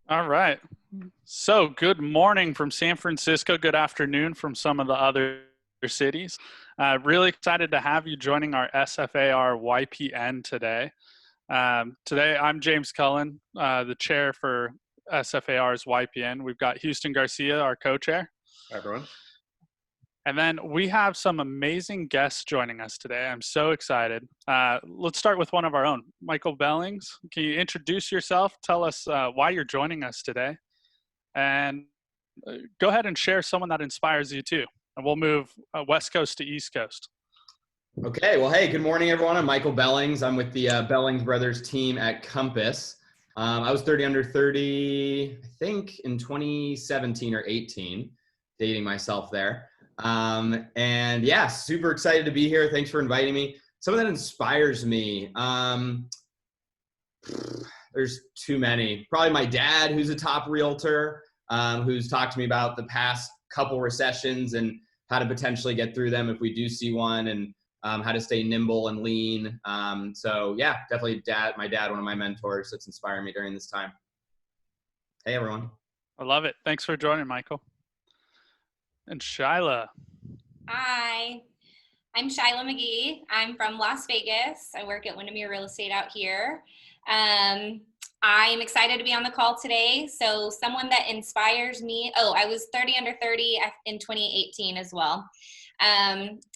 All right. So, good morning from San Francisco. Good afternoon from some of the other cities. Really excited to have you joining our SFAR YPN today. Today, I'm James Cullen, the chair for SFAR's YPN. We've got Houston Garcia, our co-chair. Hi, everyone. And then we have some amazing guests joining us today. I'm so excited. Let's start with one of our own, Michael Bellings. Can you introduce yourself? Tell us why you're joining us today. And go ahead and share someone that inspires you too. And we'll move West Coast to East Coast. Okay, well, hey, good morning, everyone. I'm Michael Bellings. I'm with the Bellings Brothers team at Compass. I was 30 under 30, I think, in 2017 or 18, dating myself there. And yeah, super excited to be here. Thanks for inviting me. Someone that inspires me. There's too many. Probably my dad, who's a top realtor, who's talked to me about the past couple recessions and how to potentially get through them if we do see one, and how to stay nimble and lean. So yeah, definitely my dad, one of my mentors that's inspired me during this time. Hey, everyone. I love it. Thanks for joining, Michael. And Shyla. Hi, I'm Shyla McGee. I'm from Las Vegas. I work at Windermere Real Estate out here. I'm excited to be on the call today. So someone that inspires me, I was 30 under 30 in 2018 as well.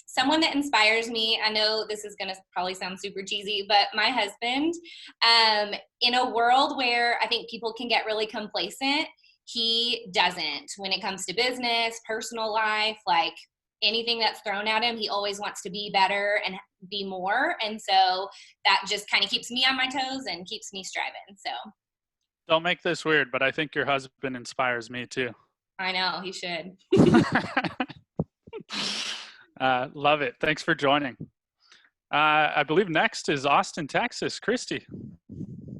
Someone that inspires me, I know this is going to probably sound super cheesy, but my husband, in a world where I think people can get really complacent, he doesn't. When it comes to business, personal life, like anything that's thrown at him, he always wants to be better and be more. And so that just kind of keeps me on my toes and keeps me striving. So don't make this weird, but I think your husband inspires me too. I know, he should. Love it. Thanks for joining. I believe next is Austin, Texas. Christy.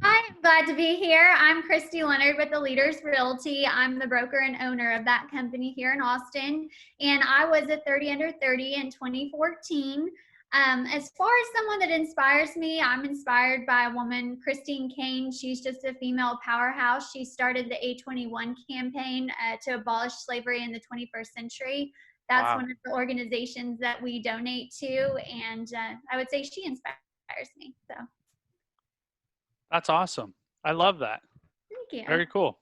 Hi, I'm glad to be here. I'm Christy Leonard with the Leaders Realty. I'm the broker and owner of that company here in Austin. And I was a 30 under 30 in 2014. As far as someone that inspires me, I'm inspired by a woman, Christine Kane. She's just a female powerhouse. She started the A21 campaign to abolish slavery in the 21st century. That's Wow. one of the organizations that we donate to. And I would say she inspires me. So. That's awesome. I love that. Thank you. Very cool.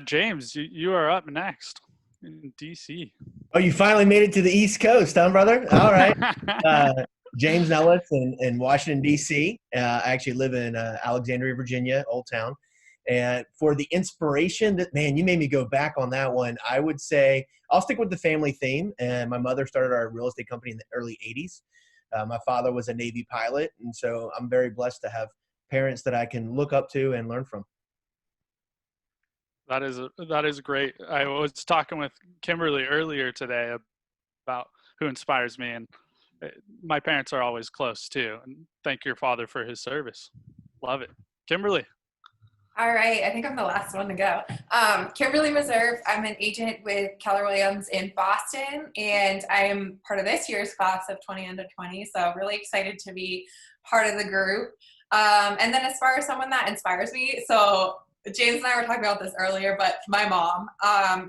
James, you are up next in DC. Oh, you finally made it to the East Coast, huh, brother? All right. James Nellis in Washington, D.C. I actually live in Alexandria, Virginia, Old Town. And for the inspiration that, man, you made me go back on that one. I would say I'll stick with the family theme. And my mother started our real estate company in the early 80s. My father was a Navy pilot. And so I'm very blessed to have parents that I can look up to and learn from. That is great. I was talking with Kimberly earlier today about who inspires me, and my parents are always close too. And thank your father for his service. Love it. Kimberly. All right, I think I'm the last one to go. Kimberly Reserve. I'm an agent with Keller Williams in Boston, and I am part of this year's class of 20 under 20. So really excited to be part of the group. And then as far as someone that inspires me, so James and I were talking about this earlier, but my mom.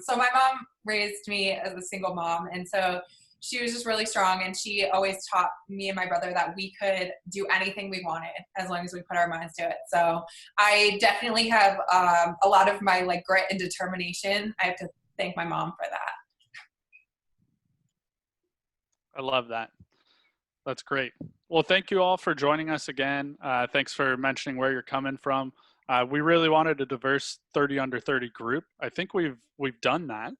So my mom raised me as a single mom, and so she was just really strong, and she always taught me and my brother that we could do anything we wanted as long as we put our minds to it. So I definitely have a lot of my grit and determination. I have to thank my mom for that. I love that. That's great. Well, thank you all for joining us again. Thanks for mentioning where you're coming from. We really wanted a diverse 30 under 30 group. I think we've done that.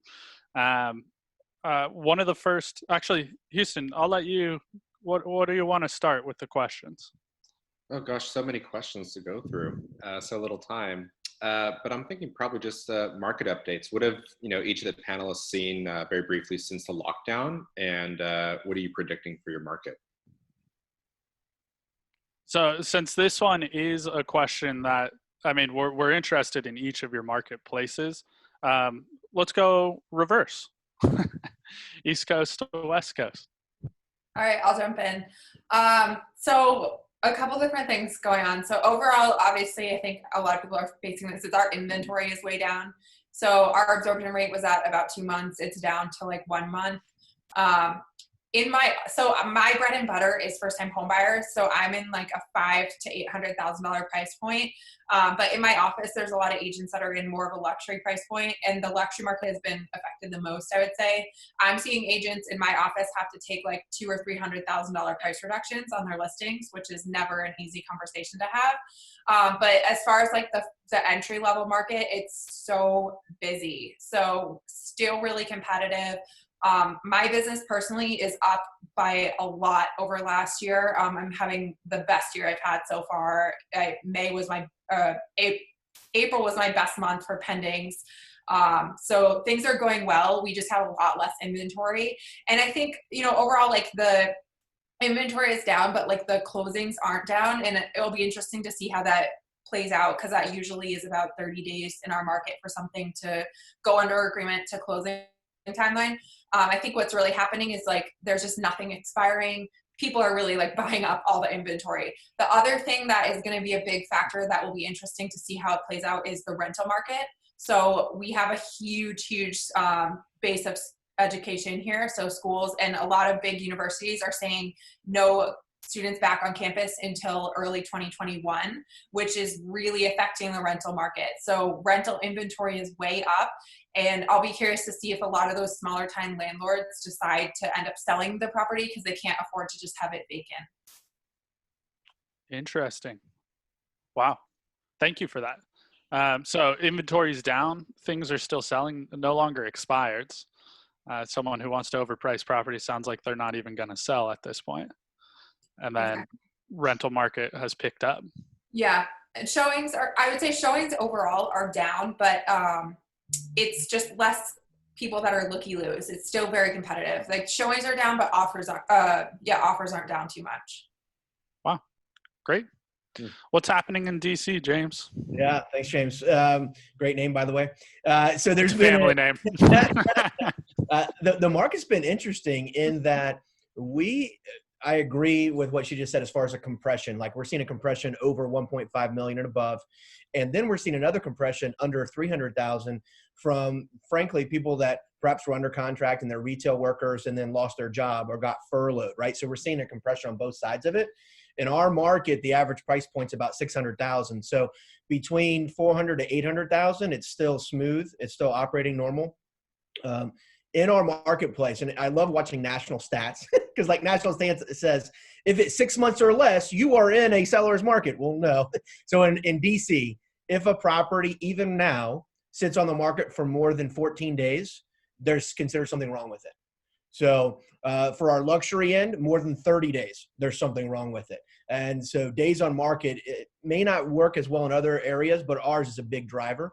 One of the first, actually, Houston, I'll let you, what do you want to start with the questions? Oh gosh, so many questions to go through, so little time. But I'm thinking probably just market updates. What have each of the panelists seen very briefly since the lockdown, and what are you predicting for your market? So since this one is a question that, I mean, we're interested in each of your marketplaces, let's go reverse. East Coast to West Coast. All right, I'll jump in. So A couple different things going on. So overall, obviously, I think a lot of people are facing this. Is our inventory is way down. So our absorption rate was at about 2 months. It's down to like 1 month. My bread and butter is first time home buyers. So I'm in like a $500,000 to $800,000 price point. But in my office, there's a lot of agents that are in more of a luxury price point, and the luxury market has been affected the most, I would say. I'm seeing agents in my office have to take like $200,000 or $300,000 price reductions on their listings, which is never an easy conversation to have. But as far as like the entry level market, it's so busy. So still really competitive. My business personally is up by a lot over last year. I'm having the best year I've had so far. April was my best month for pendings. So things are going well. We just have a lot less inventory. And I think, overall, like the inventory is down, but like the closings aren't down. And it'll be interesting to see how that plays out, because that usually is about 30 days in our market for something to go under agreement to closing timeline. I think what's really happening is like there's just nothing expiring. People are really like buying up all the inventory. The other thing that is going to be a big factor that will be interesting to see how it plays out is the rental market. So we have a huge base of education here, so schools, and a lot of big universities are saying no students back on campus until early 2021, which is really affecting the rental market. So rental inventory is way up, and I'll be curious to see if a lot of those smaller time landlords decide to end up selling the property because they can't afford to just have it vacant. Interesting. Wow. Thank you for that. So inventory is down. Things are still selling, no longer expired. Someone who wants to overprice property sounds like they're not even going to sell at this point. And then Exactly. rental market has picked up. Yeah. And I would say showings overall are down, but it's just less people that are looky-loos. It's still very competitive. Like showings are down, but offers aren't down too much. Wow. Great. What's happening in DC, James? Yeah, thanks, James. Great name, by the way. So there's It's a been family name. The market's been interesting in that I agree with what she just said as far as a compression. Like we're seeing a compression over 1.5 million and above, and then we're seeing another compression under 300,000 from, frankly, people that perhaps were under contract and they're retail workers and then lost their job or got furloughed, right? So we're seeing a compression on both sides of it. In our market, the average price point's about 600,000. So between 400 to 800,000, it's still smooth. It's still operating normal. In our marketplace, and I love watching national stats because like national stats says, if it's 6 months or less, you are in a seller's market. Well, no. So in DC, if a property even now sits on the market for more than 14 days, there's considered something wrong with it. So for our luxury end, more than 30 days, there's something wrong with it. And so days on market, it may not work as well in other areas, but ours is a big driver.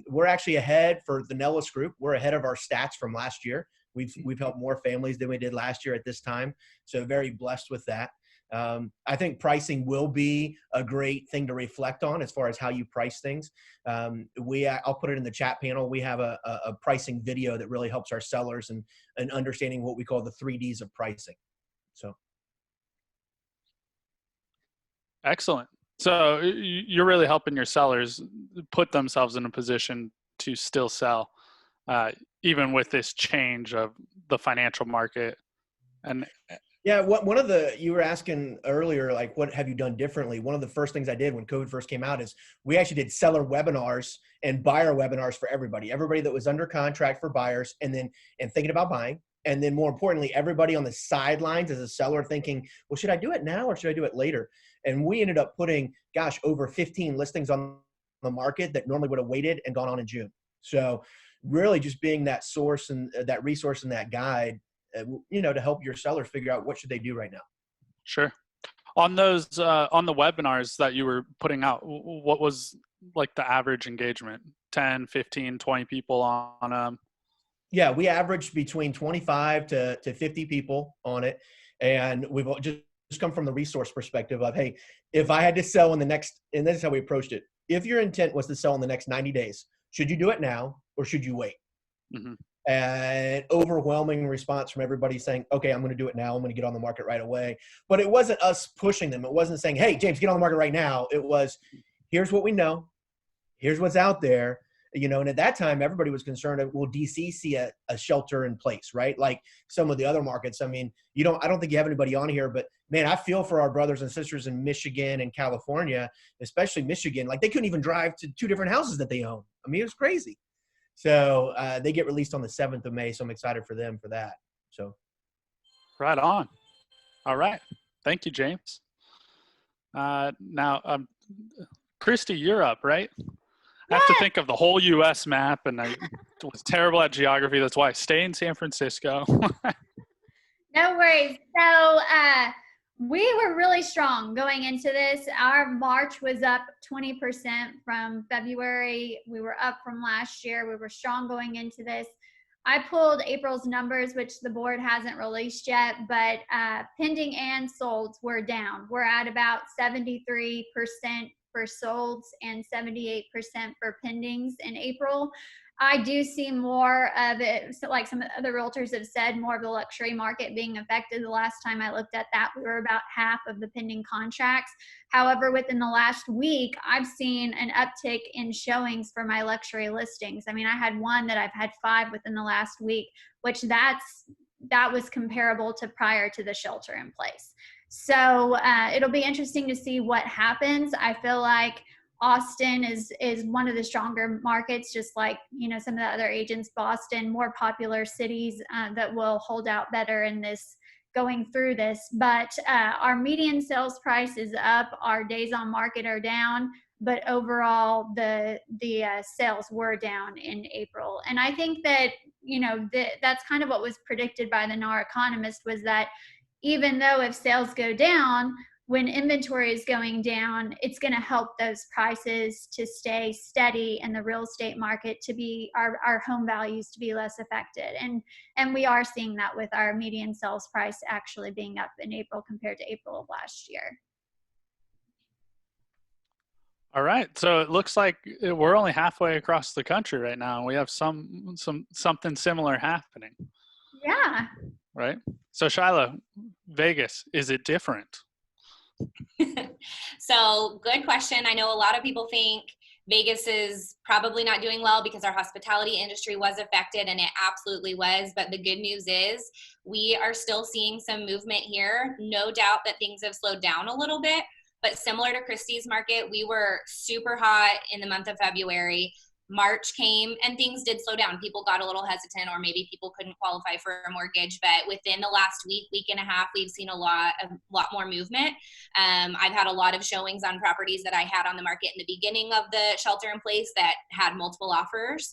We're actually ahead for the NELLIS group. We're ahead of our stats from last year. We've helped more families than we did last year at this time. So very blessed with that. I think pricing will be a great thing to reflect on as far as how you price things. I'll put it in the chat panel. We have a pricing video that really helps our sellers and understanding what we call the 3Ds of pricing. So. Excellent. So you're really helping your sellers put themselves in a position to still sell, even with this change of the financial market. And yeah, you were asking earlier, like, what have you done differently? One of the first things I did when COVID first came out is we actually did seller webinars and buyer webinars for everybody that was under contract for buyers and thinking about buying. And then more importantly, everybody on the sidelines as a seller thinking, well, should I do it now or should I do it later? And we ended up putting, over 15 listings on the market that normally would have waited and gone on in June. So really just being that source and that resource and that guide, to help your sellers figure out what should they do right now. Sure. On those, on the webinars that you were putting out, what was like the average engagement? 10, 15, 20 people on them? Yeah, we averaged between 25 to 50 people on it. And we've just come from the resource perspective of, hey, if I had to sell and this is how we approached it. If your intent was to sell in the next 90 days, should you do it now or should you wait? Mm-hmm. and overwhelming response from everybody saying, okay, I'm going to do it now. I'm going to get on the market right away. But it wasn't us pushing them. It wasn't saying, hey, James, get on the market right now. It was, here's what we know. Here's what's out there. You know, and at that time, everybody was concerned of, will DC see a shelter in place, right? Like some of the other markets. I mean, I don't think you have anybody on here, but man, I feel for our brothers and sisters in Michigan and California, especially Michigan. Like they couldn't even drive to 2 different houses that they own. I mean, it was crazy. So they get released on the 7th of May. So I'm excited for them for that. So. Right on. All right. Thank you, James. Now, Christy, you're up, right? I have to think of the whole U.S. map, and I was terrible at geography. That's why I stay in San Francisco. No worries. So we were really strong going into this. Our March was up 20% from February. We were up from last year. We were strong going into this. I pulled April's numbers, which the board hasn't released yet, but pending and solds were down. We're at about 73% for solds and 78% for pendings in April. I do see more of it, so like some other realtors have said, more of the luxury market being affected. The last time I looked at that, we were about half of the pending contracts. However, within the last week, I've seen an uptick in showings for my luxury listings. I mean, I had one that I've had 5 within the last week, which that was comparable to prior to the shelter in place. So it'll be interesting to see what happens. I feel like Austin is one of the stronger markets, just like, you know, some of the other agents, Boston, more popular cities that will hold out better in this going through this. But our median sales price is up, our days on market are down, but overall the sales were down in April. And I think that, you know, that's kind of what was predicted by the NAR economist, was that even though if sales go down, when inventory is going down, it's going to help those prices to stay steady and the real estate market to be, our home values to be less affected. And we are seeing that with our median sales price actually being up in April compared to April of last year. All right. So it looks like we're only halfway across the country right now. We have something similar happening. Yeah. Right. So Shyla, Vegas, is it different? So good question. I know a lot of people think Vegas is probably not doing well because our hospitality industry was affected, and it absolutely was. But the good news is we are still seeing some movement here. No doubt that things have slowed down a little bit, but similar to Christie's market, we were super hot in the month of February. March came and things did slow down. People got a little hesitant, or maybe people couldn't qualify for a mortgage. But within the last week and a half, we've seen a lot more movement. I've had a lot of showings on properties that I had on the market in the beginning of the shelter in place that had multiple offers.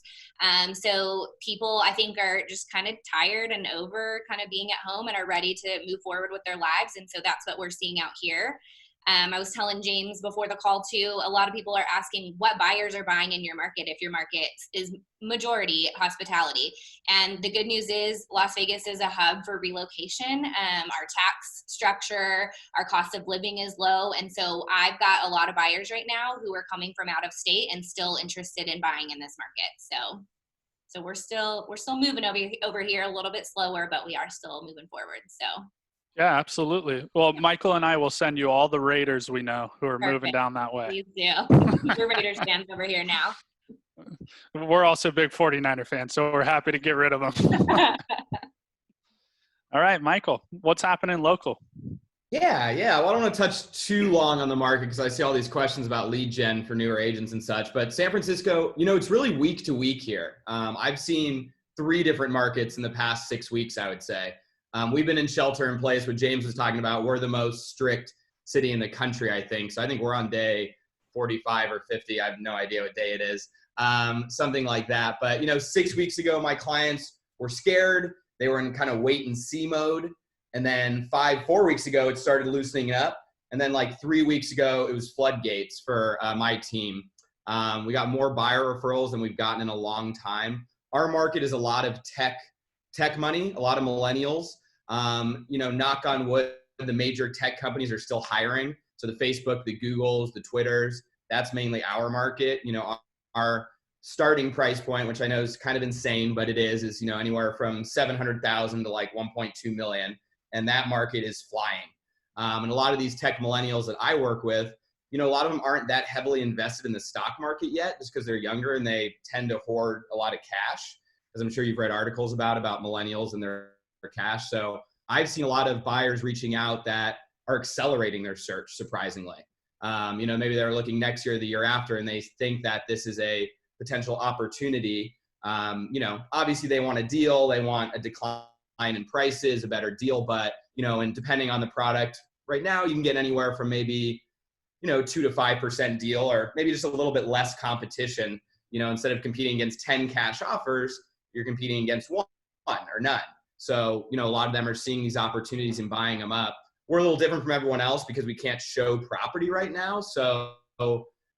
So people, I think, are just kind of tired and over kind of being at home and are ready to move forward with their lives. And so that's what we're seeing out here. I was telling James before the call too, a lot of people are asking what buyers are buying in your market if your market is majority hospitality. And the good news is Las Vegas is a hub for relocation. Our tax structure, our cost of living is low. And so I've got a lot of buyers right now who are coming from out of state and still interested in buying in this market. So we're still moving over here a little bit slower, but we are still moving forward. So. Yeah, absolutely. Well, Michael and I will send you all the Raiders we know who are moving down that way. Please do. We're Raiders fans over here now. We're also big 49er fans, so we're happy to get rid of them. All right, Michael, what's happening local? Yeah. Well, I don't want to touch too long on the market because I see all these questions about lead gen for newer agents and such. But San Francisco, you know, it's really week to week here. I've seen 3 different markets in the past 6 weeks, I would say. We've been in shelter in place, what James was talking about. We're the most strict city in the country, I think. So I think we're on day 45 or 50. I have no idea what day it is. Something like that. But, you know, 6 weeks ago, my clients were scared. They were in kind of wait and see mode. And then 4 weeks ago, it started loosening up. And then like 3 weeks ago, it was floodgates for my team. We got more buyer referrals than we've gotten in a long time. Our market is a lot of tech money, a lot of millennials. You know, knock on wood, the major tech companies are still hiring. So the Facebook, the Googles, the Twitters, that's mainly our market. You know, our starting price point, which I know is kind of insane, but it is, you know, anywhere from 700,000 to like 1.2 million. And that market is flying. And a lot of these tech millennials that I work with, you know, a lot of them aren't that heavily invested in the stock market yet, just because they're younger and they tend to hoard a lot of cash, as I'm sure you've read articles about millennials and their cash. So I've seen a lot of buyers reaching out that are accelerating their search, surprisingly. You know, maybe they're looking next year or the year after, and they think that this is a potential opportunity. You know, obviously they want a deal, they want a decline in prices, a better deal, but, you know, and depending on the product, right now you can get anywhere from maybe, you know, 2 to 5% deal, or maybe just a little bit less competition. You know, instead of competing against 10 cash offers, you're competing against one or none. So, you know, a lot of them are seeing these opportunities and buying them up. We're a little different from everyone else because we can't show property right now. So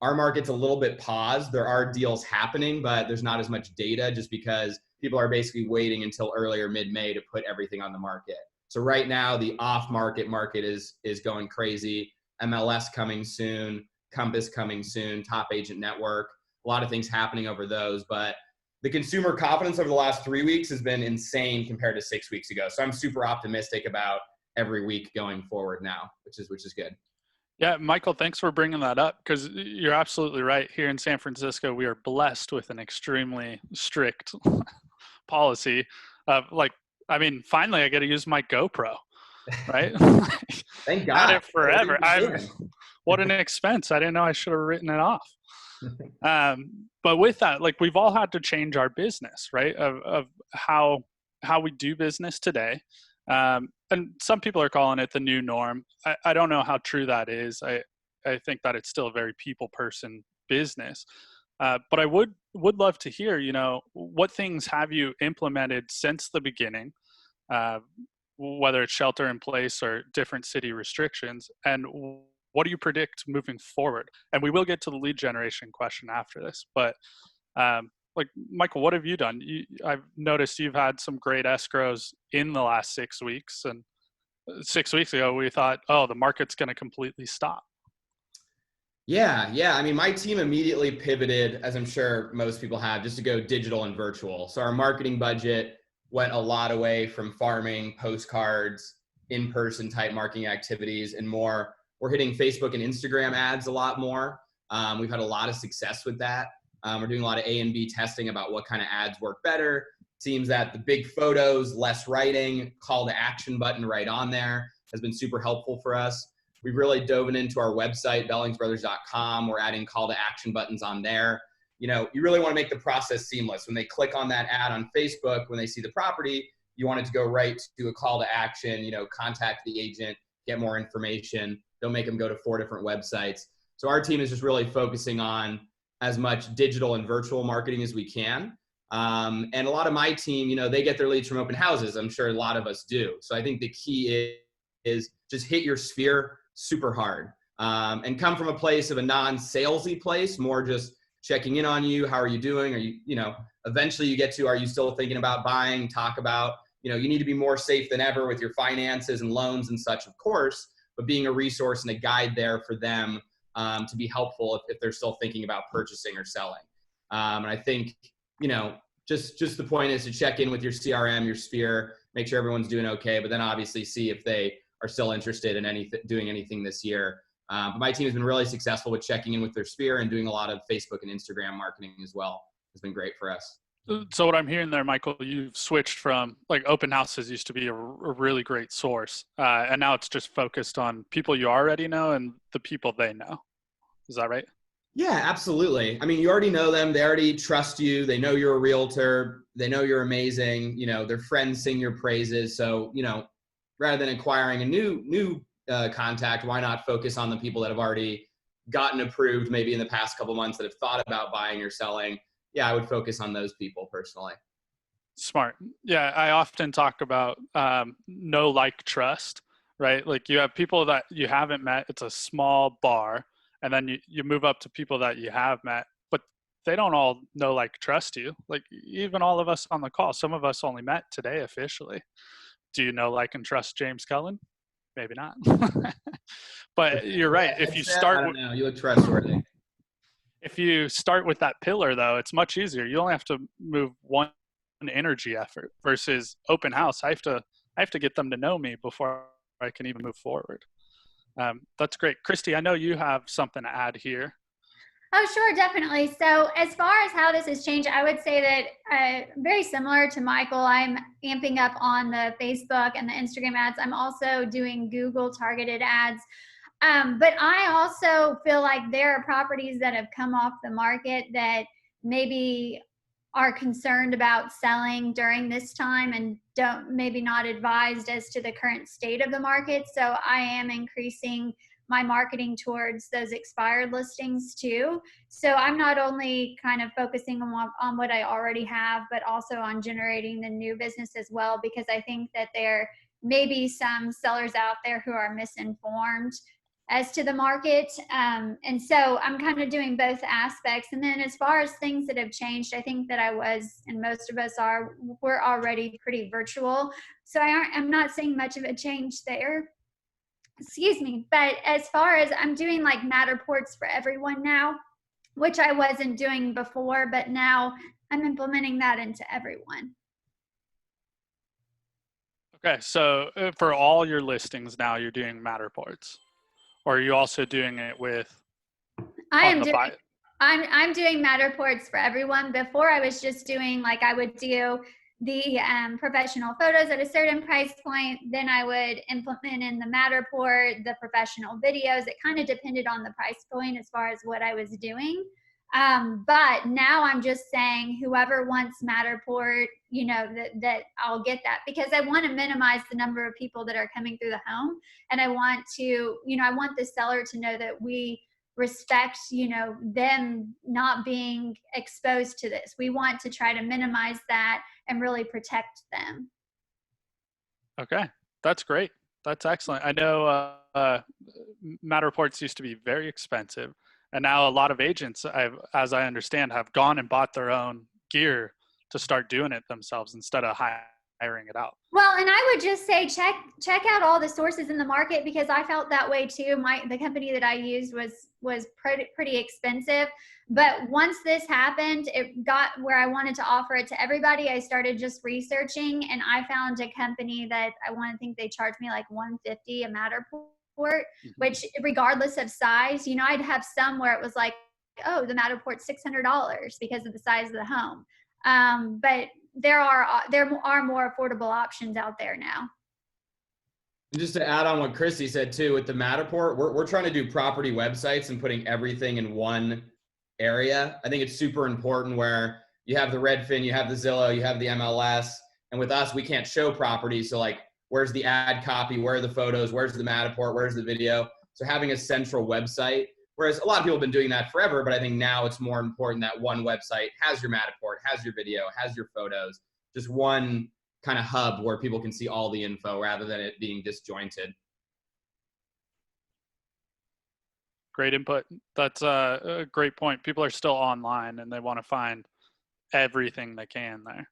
our market's a little bit paused. There are deals happening, but there's not as much data just because people are basically waiting until early or mid-May to put everything on the market. So right now, the off-market market is going crazy. MLS coming soon, Compass coming soon, Top Agent Network, a lot of things happening over those. But the consumer confidence over the last 3 weeks has been insane compared to 6 weeks ago. So I'm super optimistic about every week going forward now, which is good. Yeah, Michael, thanks for bringing that up, because you're absolutely right. Here in San Francisco, we are blessed with an extremely strict policy of, like, I mean, finally I get to use my GoPro, right? Thank God. Had it forever. What an expense. I didn't know I should have written it off. But with that, like, we've all had to change our business, right? Of how we do business today. And some people are calling it the new norm. I don't know how true that is. I think that it's still a very people person business. But I would love to hear, you know, what things have you implemented since the beginning, whether it's shelter in place or different city restrictions, and what do you predict moving forward? And we will get to the lead generation question after this, but like, Michael, what have you done? I've noticed you've had some great escrows in the last 6 weeks, and 6 weeks ago we thought, oh, the market's going to completely stop. Yeah. I mean, my team immediately pivoted, as I'm sure most people have, just to go digital and virtual. So our marketing budget went a lot away from farming, postcards, in-person type marketing activities, and more. We're hitting Facebook and Instagram ads a lot more. We've had a lot of success with that. We're doing a lot of A&B testing about what kind of ads work better. Seems that the big photos, less writing, call to action button right on there has been super helpful for us. We've really dove into our website, bellingsbrothers.com. We're adding call to action buttons on there. You know, you really want to make the process seamless. When they click on that ad on Facebook, when they see the property, you want it to go right to a call to action, you know, contact the agent, get more information. Don't make them go to 4 different websites. So our team is just really focusing on as much digital and virtual marketing as we can. And a lot of my team, you know, they get their leads from open houses. I'm sure a lot of us do. So I think the key is just hit your sphere super hard, and come from a place of a non-salesy place, more just checking in on you. How are you doing? Are you know, eventually you get to, are you still thinking about buying? Talk about, you know, you need to be more safe than ever with your finances and loans and such, of course, but being a resource and a guide there for them to be helpful if they're still thinking about purchasing or selling. And I think, you know, just the point is to check in with your CRM, your sphere, make sure everyone's doing okay, but then obviously see if they are still interested in doing anything this year. But my team has been really successful with checking in with their sphere and doing a lot of Facebook and Instagram marketing as well. It's been great for us. So what I'm hearing there, Michael, you've switched from, like, open houses used to be a really great source, and now it's just focused on people you already know and the people they know. Is that right? Yeah, absolutely. I mean, you already know them. They already trust you. They know you're a realtor. They know you're amazing. You know, their friends sing your praises. So, you know, rather than acquiring a new contact, why not focus on the people that have already gotten approved maybe in the past couple months that have thought about buying or selling? Yeah, I would focus on those people personally. Smart. Yeah, I often talk about know, like, trust, right? Like, you have people that you haven't met. It's a small bar. And then you move up to people that you have met, but they don't all know, like, trust you. Like, even all of us on the call, some of us only met today officially. Do you know, like, and trust James Cullen? Maybe not. But you're right. If you start, I don't know. You look trustworthy. if you start with that pillar, though, it's much easier. You only have to move one energy effort versus open house. I have to get them to know me before I can even move forward. That's great. Christy, I know you have something to add here. Oh, sure, definitely. So as far as how this has changed, I would say that very similar to Michael, I'm amping up on the Facebook and the Instagram ads. I'm also doing Google targeted ads. But I also feel like there are properties that have come off the market that maybe are concerned about selling during this time and maybe not advised as to the current state of the market. So I am increasing my marketing towards those expired listings too. So I'm not only kind of focusing on what I already have, but also on generating the new business as well, because I think that there may be some sellers out there who are misinformed as to the market. And so I'm kind of doing both aspects. And then as far as things that have changed, I think that I was, and most of us we're already pretty virtual. So I'm not seeing much of a change there. Excuse me. But as far as I'm doing like Matterports for everyone now, which I wasn't doing before, but now I'm implementing that into everyone. Okay, so for all your listings now, you're doing Matterports, or are you also doing it with? I'm doing Matterports for everyone. Before I was just doing like I would do the professional photos at a certain price point. Then I would implement in the Matterport, the professional videos. It kind of depended on the price point as far as what I was doing. But now I'm just saying whoever wants Matterport, you know, that I'll get that, because I want to minimize the number of people that are coming through the home. And I want to, you know, I want the seller to know that we respect, you know, them not being exposed to this. We want to try to minimize that and really protect them. Okay, that's great. That's excellent. I know Matterports used to be very expensive, and now a lot of agents, as I understand, have gone and bought their own gear to start doing it themselves instead of hiring it out. Well, and I would just say check out all the sources in the market, because I felt that way too. The company that I used was pretty expensive, but once this happened, it got where I wanted to offer it to everybody. I started just researching, and I found a company that I want to think they charged me like $150 a Matterport, which regardless of size, you know, I'd have some where it was like, oh, the Matterport's $600 because of the size of the home. But there are more affordable options out there now. And just to add on what Christy said too, with the Matterport, we're trying to do property websites and putting everything in one area. I think it's super important where you have the Redfin, you have the Zillow, you have the MLS, and with us, we can't show properties. So like, where's the ad copy? Where are the photos? Where's the Matterport? Where's the video? So having a central website, whereas a lot of people have been doing that forever, but I think now it's more important that one website has your Matterport, has your video, has your photos, just one kind of hub where people can see all the info rather than it being disjointed. Great input. That's a great point. People are still online and they want to find everything they can there.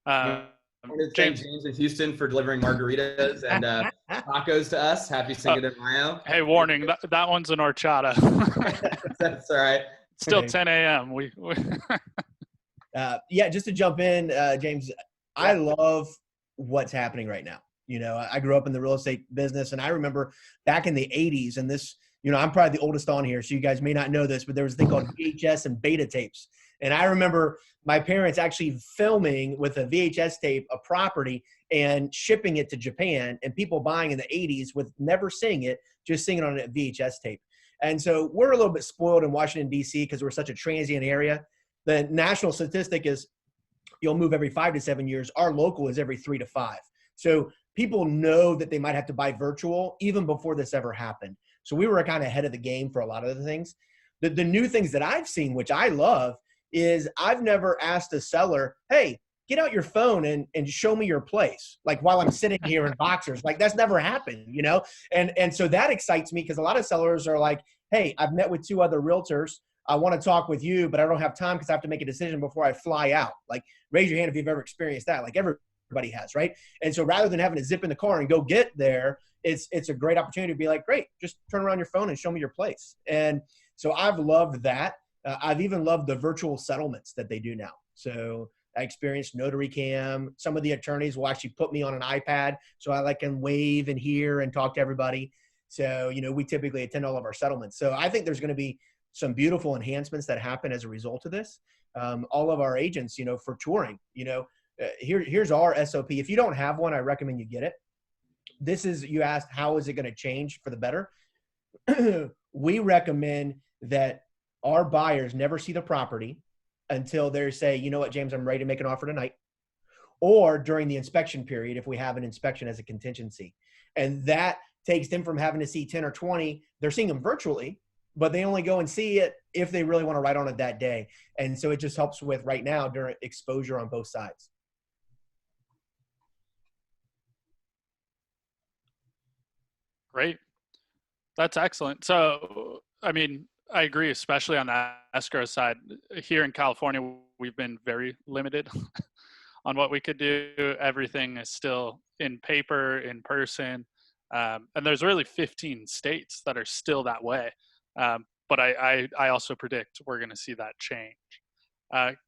I want to thank James in Houston for delivering margaritas and tacos to us. Happy Cinco de Mayo. Hey, warning, that one's an horchata. That's all right. It's still 10 a.m. Yeah, just to jump in, James, I love what's happening right now. You know, I grew up in the real estate business, and I remember back in the 80s, and this, you know, I'm probably the oldest on here, so you guys may not know this, but there was a thing called VHS and beta tapes. And I remember my parents actually filming with a VHS tape a property and shipping it to Japan, and people buying in the 80s with never seeing it, just seeing it on a VHS tape. And so we're a little bit spoiled in Washington, D.C. because we're such a transient area. The national statistic is you'll move every 5 to 7 years. Our local is every 3 to 5. So people know that they might have to buy virtual even before this ever happened. So we were kind of ahead of the game for a lot of the things. The new things that I've seen, which I love, is I've never asked a seller, hey, get out your phone and show me your place. Like while I'm sitting here in boxers, like that's never happened, you know? And so that excites me because a lot of sellers are like, hey, I've met with 2 other realtors. I want to talk with you, but I don't have time because I have to make a decision before I fly out. Like raise your hand if you've ever experienced that. Like everybody has, right? And so rather than having to zip in the car and go get there, it's a great opportunity to be like, great, just turn around your phone and show me your place. And so I've loved that. I've even loved the virtual settlements that they do now. So I experienced Notary Cam. Some of the attorneys will actually put me on an iPad so I can wave and hear and talk to everybody. So, we typically attend all of our settlements. So I think there's going to be some beautiful enhancements that happen as a result of this. All of our agents, for touring, here's our SOP. If you don't have one, I recommend you get it. You asked, how is it going to change for the better? We recommend that our buyers never see the property until they say, you know what, James, I'm ready to make an offer tonight. Or during the inspection period, if we have an inspection as a contingency. And that takes them from having to see 10 or 20. They're seeing them virtually, but they only go and see it if they really want to write on it that day. And so it just helps with right now during exposure on both sides. Great. That's excellent. So, I mean, I agree, especially on the escrow side. Here in California, we've been very limited on what we could do. Everything is still in paper, in person. And there's really 15 states that are still that way. But I also predict we're going to see that change.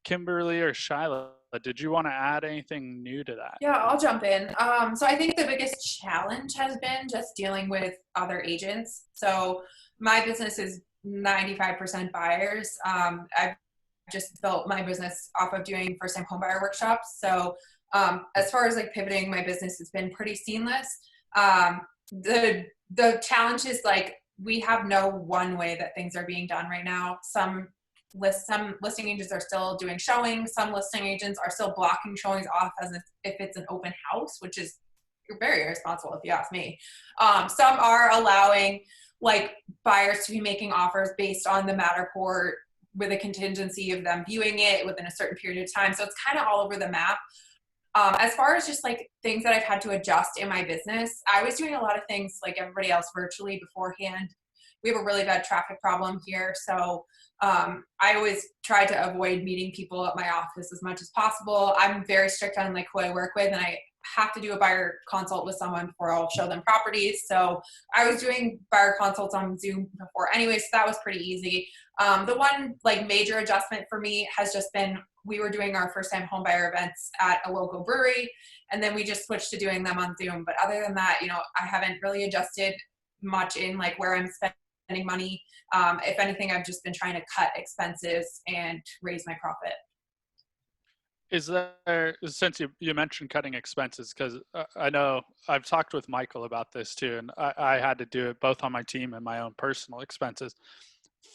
Kimberly or Shyla, did you want to add anything new to that? Yeah, I'll jump in. So I think the biggest challenge has been just dealing with other agents. So my business is 95% buyers. I've just built my business off of doing first-time homebuyer workshops. So as far as pivoting my business, has been pretty seamless. The challenge is we have no one way that things are being done right now. Some listing agents are still doing showings. Some listing agents are still blocking showings off as if it's an open house, which is very irresponsible if you ask me. Some are allowing buyers to be making offers based on the Matterport with a contingency of them viewing it within a certain period of time. So it's kind of all over the map. As far as just things that I've had to adjust in my business, I was doing a lot of things like everybody else virtually beforehand. We have a really bad traffic problem here. So I always try to avoid meeting people at my office as much as possible. I'm very strict on who I work with, and I have to do a buyer consult with someone before I'll show them properties. So I was doing buyer consults on Zoom before anyway, so that was pretty easy. The one major adjustment for me has just been, we were doing our first time homebuyer events at a local brewery, and then we just switched to doing them on Zoom. But other than that, I haven't really adjusted much in where I'm spending money. If anything, I've just been trying to cut expenses and raise my profit. Is there, since you mentioned cutting expenses, because I know I've talked with Michael about this too, and I had to do it both on my team and my own personal expenses.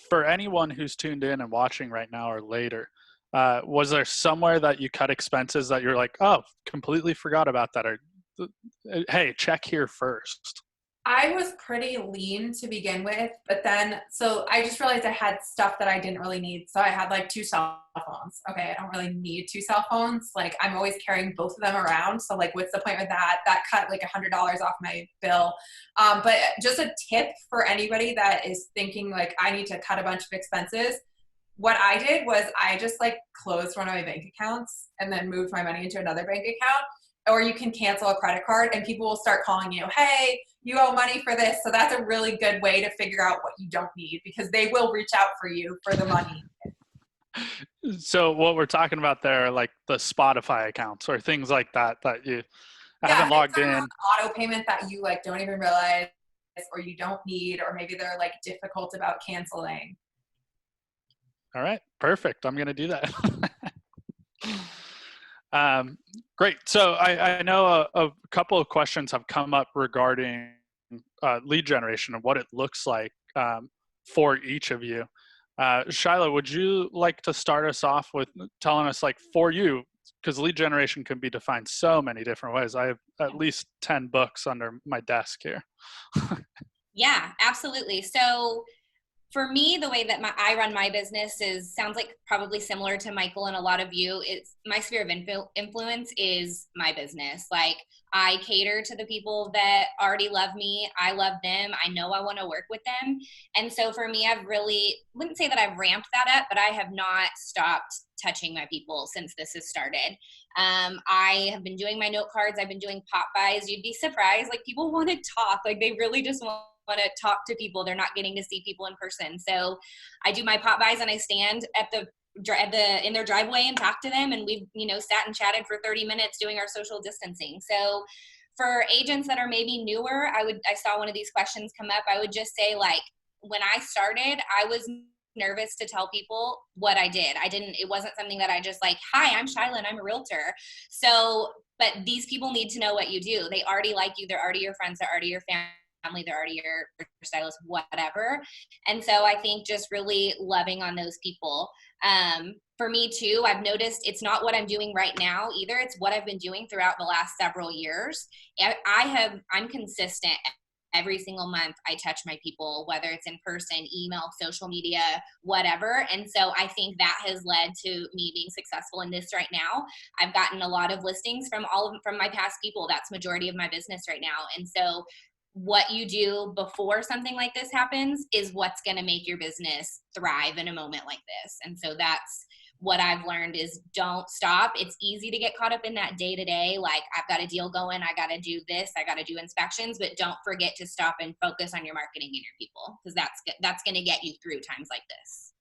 For anyone who's tuned in and watching right now or later, was there somewhere that you cut expenses that you're oh, completely forgot about that, or hey, check here first? I was pretty lean to begin with, but then, so I just realized I had stuff that I didn't really need. So I had 2 cell phones. Okay, I don't really need 2 cell phones. I'm always carrying both of them around. So what's the point with that? That cut $100 off my bill. But just a tip for anybody that is thinking I need to cut a bunch of expenses. What I did was I just closed one of my bank accounts and then moved my money into another bank account. Or you can cancel a credit card and people will start calling you, hey, you owe money for this. So that's a really good way to figure out what you don't need, because they will reach out for you for the money. So what we're talking about there are the Spotify accounts or things like that you haven't logged in. Auto payment that you don't even realize or you don't need, or maybe they're difficult about canceling. All right, perfect. I'm going to do that. Great. So I know a couple of questions have come up regarding lead generation and what it looks like for each of you. Shyla, would you like to start us off with telling us for you, because lead generation can be defined so many different ways. I have at least 10 books under my desk here. Yeah, absolutely. So for me, the way that I run my business sounds probably similar to Michael and a lot of you. It's my sphere of influence is my business. I cater to the people that already love me. I love them. I know I want to work with them. And so for me, wouldn't say that I've ramped that up, but I have not stopped touching my people since this has started. I have been doing my note cards. I've been doing pop buys. You'd be surprised. People want to talk. They really just want want to talk to people. They're not getting to see people in person. So I do my pop bys and I stand in their driveway and talk to them. And we've, sat and chatted for 30 minutes doing our social distancing. So for agents that are maybe newer, I saw one of these questions come up. I would just say, like, when I started, I was nervous to tell people what I did. It wasn't something that I just like, hi, I'm Shyla and I'm a realtor. So, but these people need to know what you do. They already like you. They're already your friends. They're already your family. They're already your stylist, whatever. And so I think just really loving on those people. For me too, I've noticed it's not what I'm doing right now either. It's what I've been doing throughout the last several years. I'm consistent. Every single month I touch my people, whether it's in person, email, social media, whatever. And so I think that has led to me being successful in this right now. I've gotten a lot of listings from my past people. That's majority of my business right now. And so what you do before something like this happens is what's going to make your business thrive in a moment like this. And so that's what I've learned is don't stop. It's easy to get caught up in that day to day. Like, I've got a deal going. I got to do this. I got to do inspections, but don't forget to stop and focus on your marketing and your people, because that's going to get you through times like this.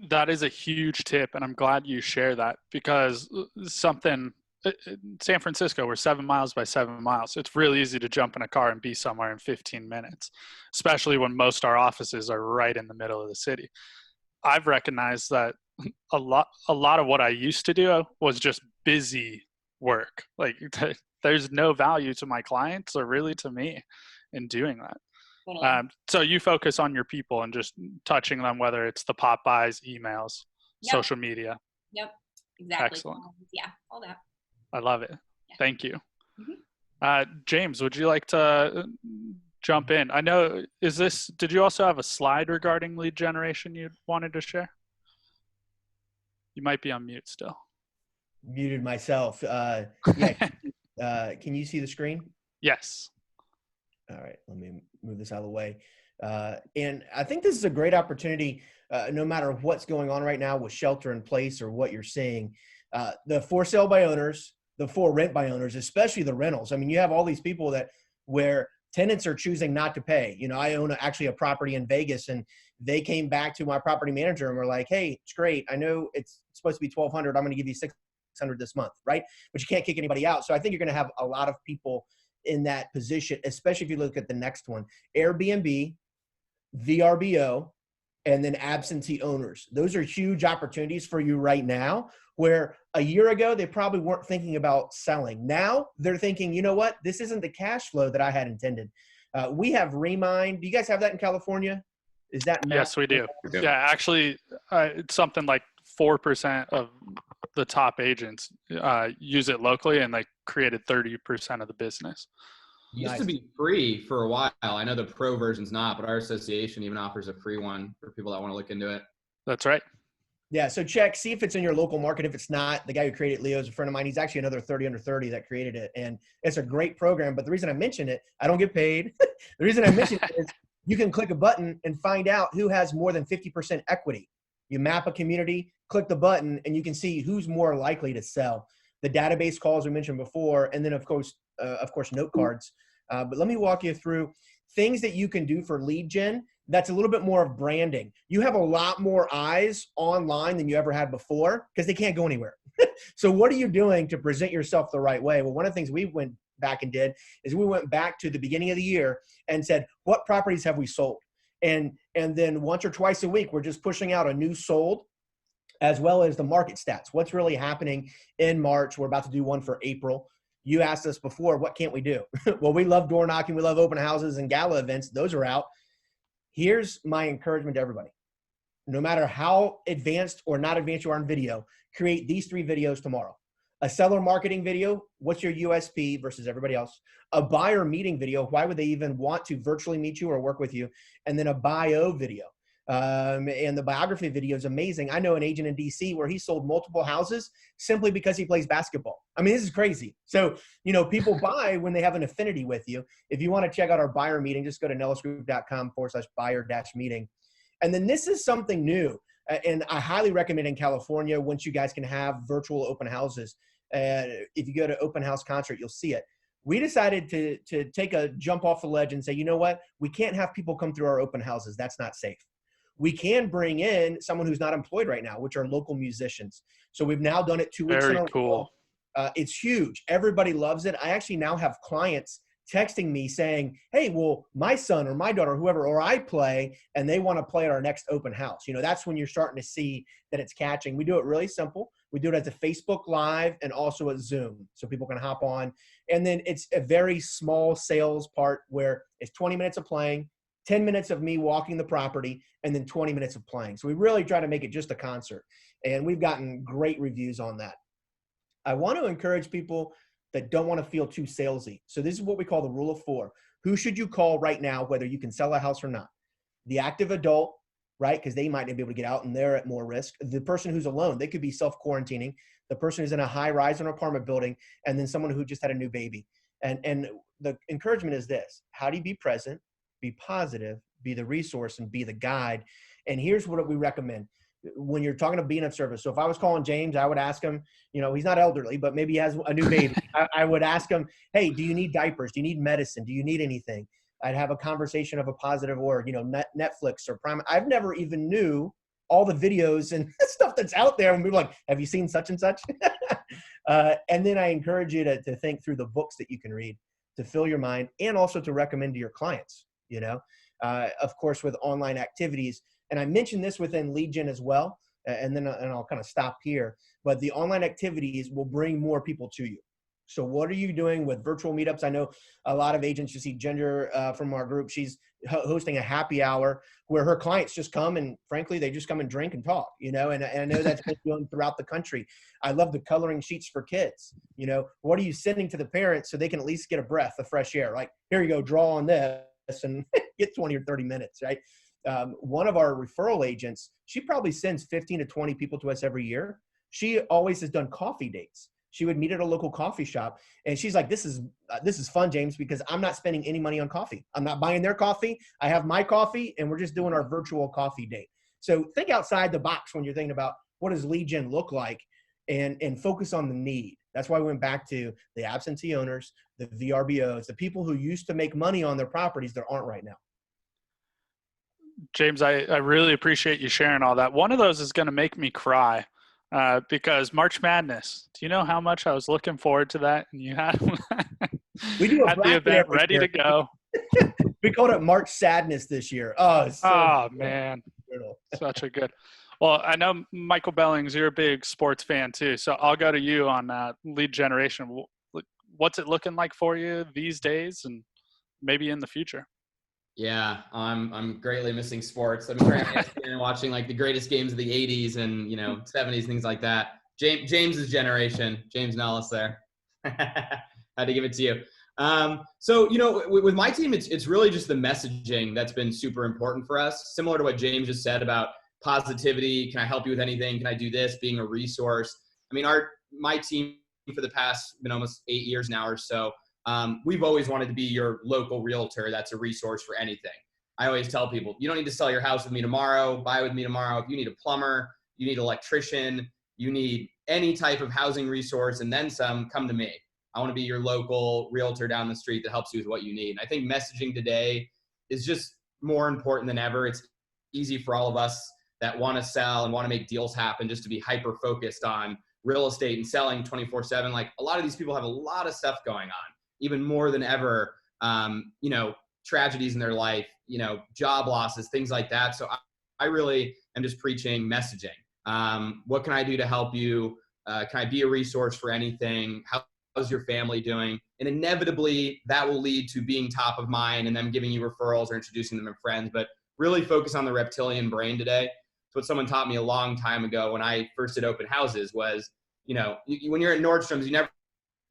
That is a huge tip. And I'm glad you share that, because San Francisco, we're 7 miles by 7 miles. It's really easy to jump in a car and be somewhere in 15 minutes, especially when most our offices are right in the middle of the city. I've recognized that a lot of what I used to do was just busy work. Like, there's no value to my clients or really to me in doing that. Totally. So you focus on your people and just touching them, whether it's the pop buys, emails, social media. Yep, exactly. Excellent. Yeah, all that. I love it. Yeah. Thank you. Mm-hmm. James, would you like to jump in? I know, did you also have a slide regarding lead generation you wanted to share? You might be on mute still. Muted myself. Can you see the screen? Yes. All right, let me move this out of the way. And I think this is a great opportunity, no matter what's going on right now with shelter in place or what you're seeing. The for sale by owners, the for rent by owners, especially the rentals. I mean, you have all these people where tenants are choosing not to pay. I own actually a property in Vegas, and they came back to my property manager and were like, hey, it's great. I know it's supposed to be $1,200. I'm going to give you $600 this month, right? But you can't kick anybody out. So I think you're going to have a lot of people in that position, especially if you look at the next one, Airbnb, VRBO, and then absentee owners. Those are huge opportunities for you right now, where a year ago, they probably weren't thinking about selling. Now they're thinking, you know what? This isn't the cash flow that I had intended. We have Remind. Do you guys have that in California? Is that? Yes, we do. Yeah, actually, it's something like 4% of the top agents use it locally, and they created 30% of the business. It used to be free for a while. I know the pro version's not, but our association even offers a free one for people that want to look into it. That's right. Yeah, so see if it's in your local market. If it's not, the guy who created Leo is a friend of mine. He's actually another 30 under 30 that created it, and it's a great program. But the reason I mention it, I don't get paid. The reason I mention it is you can click a button and find out who has more than 50% equity. You map a community, click the button, and you can see who's more likely to sell. The database calls we mentioned before, and then of course note cards. But let me walk you through things that you can do for lead gen. That's a little bit more of branding. You have a lot more eyes online than you ever had before because they can't go anywhere. So what are you doing to present yourself the right way? Well, one of the things we went back and did is we went back to the beginning of the year and said, what properties have we sold? And then once or twice a week, we're just pushing out a new sold, as well as the market stats. What's really happening in March? We're about to do one for April. You asked us before, what can't we do? Well, we love door knocking. We love open houses and gala events. Those are out. Here's my encouragement to everybody. No matter how advanced or not advanced you are in video, create these 3 videos tomorrow. A seller marketing video, what's your USP versus everybody else? A buyer meeting video, why would they even want to virtually meet you or work with you? And then a bio video. And the biography video is amazing. I know an agent in DC where he sold multiple houses simply because he plays basketball. I mean, this is crazy. So, people buy when they have an affinity with you. If you want to check out our buyer meeting, just go to nellisgroup.com/buyer-meeting. And then this is something new. And I highly recommend in California, once you guys can have virtual open houses. If you go to Open House Concert, you'll see it. we decided to take a jump off the ledge and say, you know what? We can't have people come through our open houses. That's not safe. We can bring in someone who's not employed right now, which are local musicians. So we've now done it 2 weeks in a Very cool. row. It's huge. Everybody loves it. I actually now have clients texting me saying, hey, well, my son or my daughter, whoever, or I play, and they want to play at our next open house. You know, that's when you're starting to see that it's catching. We do it really simple. We do it as a Facebook Live and also a Zoom, so people can hop on. And then it's a very small sales part where it's 20 minutes of playing, 10 minutes of me walking the property, and then 20 minutes of playing. So we really try to make it just a concert. And we've gotten great reviews on that. I want to encourage people that don't want to feel too salesy. So this is what we call the rule of 4. Who should you call right now, whether you can sell a house or not? The active adult, right? Because they might not be able to get out and they're at more risk. The person who's alone, they could be self-quarantining. The person who's in a high-rise or apartment building, and then someone who just had a new baby. And the encouragement is this: how do you be present, be positive, be the resource, and be the guide? And here's what we recommend when you're talking to being of service. So if I was calling James, I would ask him, you know, he's not elderly, but maybe he has a new baby. I would ask him, hey, do you need diapers? Do you need medicine? Do you need anything? I'd have a conversation of a positive word, you know, Netflix or Prime. I've never even knew all the videos and stuff that's out there. And we were like, have you seen such and such? And then I encourage you to think through the books that you can read, to fill your mind, and also to recommend to your clients, you know, of course, with online activities. And I mentioned this within lead gen as well, and I'll kind of stop here, but the online activities will bring more people to you. So what are you doing with virtual meetups? I know a lot of agents, you see Ginger from our group, she's hosting a happy hour where her clients just come, and frankly, they just come and drink and talk, you know, and I know that's been going throughout the country. I love the coloring sheets for kids. You know, what are you sending to the parents so they can at least get a breath of fresh air? Like, here you go, draw on this and get 20 or 30 minutes, right? One of our referral agents, she probably sends 15 to 20 people to us every year. She always has done coffee dates. She would meet at a local coffee shop, and she's like, this is fun, James, because I'm not spending any money on coffee. I'm not buying their coffee. I have my coffee, and we're just doing our virtual coffee date. So think outside the box when you're thinking about what does lead gen look like, and focus on the need. That's why we went back to the absentee owners, the VRBOs, the people who used to make money on their properties that aren't right now. James, I really appreciate you sharing all that. One of those is going to make me cry because March Madness. Do you know how much I was looking forward to that? And you had, we do had the event ready to go. We called it March Sadness this year. Oh, man. Such a good. Well, I know Michael Bellings, you're a big sports fan too. So I'll go to you on lead generation. What's it looking like for you these days and maybe in the future? Yeah, I'm greatly missing sports. I'm currently watching like the greatest games of the 80s and, you know, 70s, things like that. James's generation, James NELLIS there. Had to give it to you. So, you know, with my team, it's really just the messaging that's been super important for us. Similar to what James just said about positivity. Can I help you with anything? Can I do this? Being a resource. I mean, my team for the past almost 8 years now or so, we've always wanted to be your local realtor that's a resource for anything. I always tell people, you don't need to sell your house with me tomorrow, buy with me tomorrow. If you need a plumber, you need an electrician, you need any type of housing resource and then some, come to me. I want to be your local realtor down the street that helps you with what you need. And I think messaging today is just more important than ever. It's easy for all of us that want to sell and want to make deals happen just to be hyper-focused on real estate and selling 24/7. Like a lot of these people have a lot of stuff going on. Even more than ever, you know, tragedies in their life, you know, job losses, things like that. So I really am just preaching messaging. What can I do to help you? Can I be a resource for anything? How's your family doing? And inevitably that will lead to being top of mind and them giving you referrals or introducing them to friends, but really focus on the reptilian brain today. It's what someone taught me a long time ago when I first did open houses was, you know, when you're at Nordstrom's, you never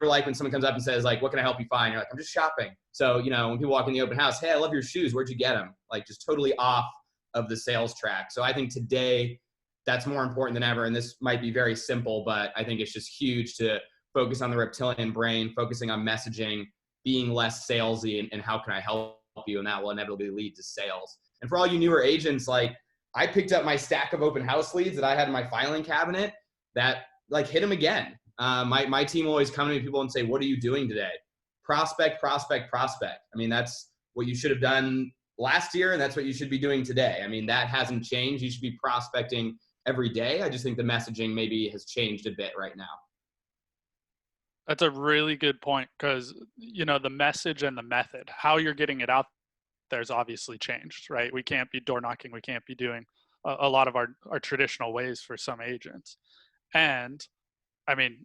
like when someone comes up and says like, what can I help you find? You're like, I'm just shopping. So, you know, when people walk in the open house, hey, I love your shoes. Where'd you get them? Like just totally off of the sales track. So I think today that's more important than ever. And this might be very simple, but I think it's just huge to focus on the reptilian brain, focusing on messaging, being less salesy and how can I help you? And that will inevitably lead to sales. And for all you newer agents, like I picked up my stack of open house leads that I had in my filing cabinet that like hit them again. My team will always come to me, people, and say, what are you doing today? prospect. I mean, that's what you should have done last year, and that's what you should be doing today. I mean, that hasn't changed. You should be prospecting every day. I just think the messaging maybe has changed a bit right now. That's a really good point, because, you know, the message and the method, how you're getting it out there's obviously changed, right? We can't be door knocking. We can't be doing a lot of our traditional ways for some agents. And I mean,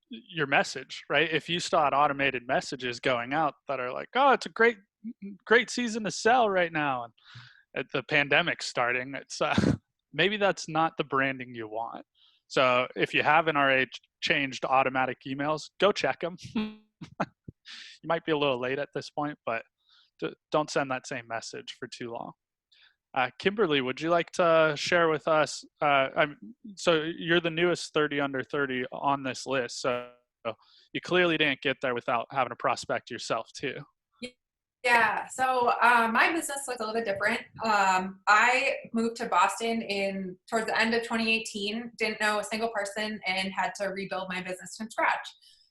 your message, right? If you still had automated messages going out that are like, oh, it's a great season to sell right now, and at the pandemic starting, it's maybe that's not the branding you want. So if you haven't already changed automatic emails, go check them. You might be a little late at this point, but don't send that same message for too long. Kimberly, would you like to share with us, so you're the newest 30 under 30 on this list, so you clearly didn't get there without having to prospect yourself too. Yeah, so my business looks a little bit different. I moved to Boston towards the end of 2018, didn't know a single person, and had to rebuild my business from scratch.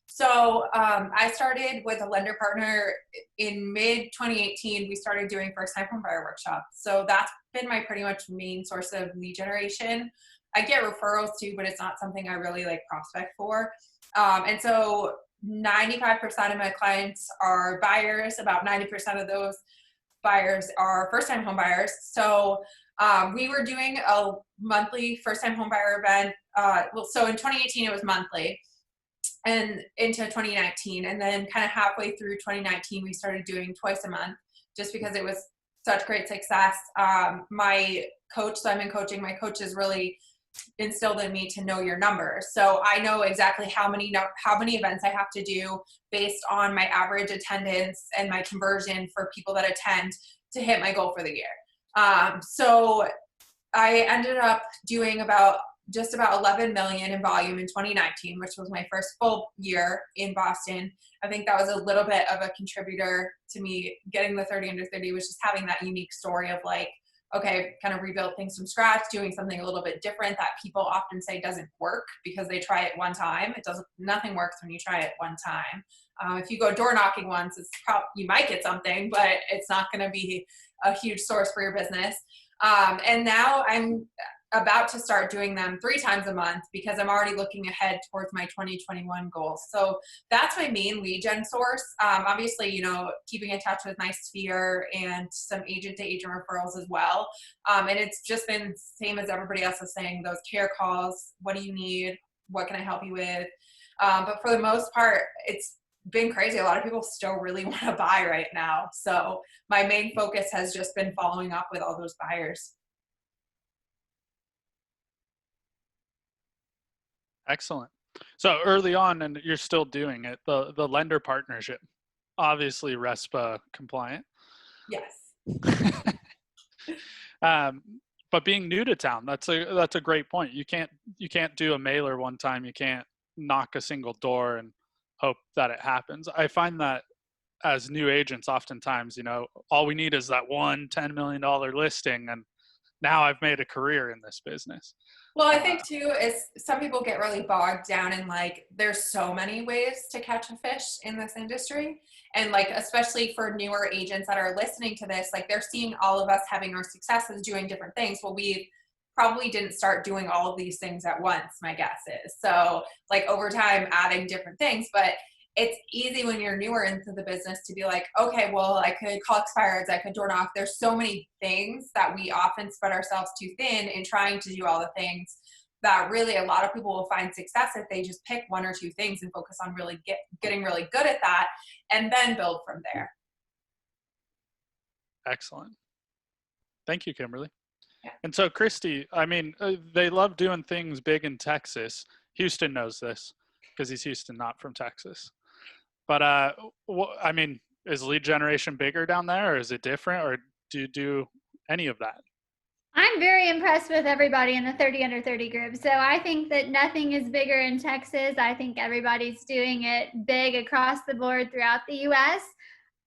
So I started with a lender partner in mid-2018. We started doing first-time home buyer workshops. So that's been my pretty much main source of lead generation. I get referrals too, but it's not something I really like prospect for. And so 95% of my clients are buyers. About 90% of those buyers are first-time home buyers. So we were doing a monthly first-time home buyer event. So in 2018, it was monthly, and into 2019. And then kind of halfway through 2019, we started doing twice a month, just because it was such great success. My coach, so I've been coaching, my coach has really instilled in me to know your numbers. So I know exactly how many events I have to do based on my average attendance and my conversion for people that attend to hit my goal for the year. So I ended up doing just about 11 million in volume in 2019, which was my first full year in Boston. I think that was a little bit of a contributor to me getting the 30 under 30, was just having that unique story of like, okay, kind of rebuild things from scratch, doing something a little bit different that people often say doesn't work because they try it one time. Nothing works when you try it one time. If you go door knocking once, you might get something, but it's not going to be a huge source for your business. And now I'm about to start doing them 3 times a month because I'm already looking ahead towards my 2021 goals. So that's my main lead gen source. Obviously, you know, keeping in touch with my sphere and some agent to agent referrals as well. And it's just been same as everybody else is saying, those care calls. What do you need? What can I help you with? But for the most part, it's been crazy. A lot of people still really want to buy right now. So my main focus has just been following up with all those buyers. Excellent. So early on, and you're still doing it, the lender partnership, obviously RESPA compliant. Yes. But being new to town, that's a great point. You can't do a mailer one time. You can't knock a single door and hope that it happens. I find that as new agents, oftentimes, you know, all we need is that one $10 million listing, and now I've made a career in this business. Well, I think too is some people get really bogged down in like, there's so many ways to catch a fish in this industry. And like, especially for newer agents that are listening to this, like they're seeing all of us having our successes doing different things. Well, we probably didn't start doing all of these things at once, my guess is. So like over time adding different things, but it's easy when you're newer into the business to be like, okay, well, I could call expireds, I could door knock. There's so many things that we often spread ourselves too thin in trying to do all the things that really a lot of people will find success if they just pick 1 or 2 things and focus on really getting really good at that and then build from there. Excellent. Thank you, Kimberly. Yeah. And so Christy, I mean, they love doing things big in Texas. Houston knows this because he's Houston, not from Texas. But I mean, is lead generation bigger down there, or is it different, or do you do any of that? I'm very impressed with everybody in the 30 under 30 group. So I think that nothing is bigger in Texas. I think everybody's doing it big across the board throughout the U.S.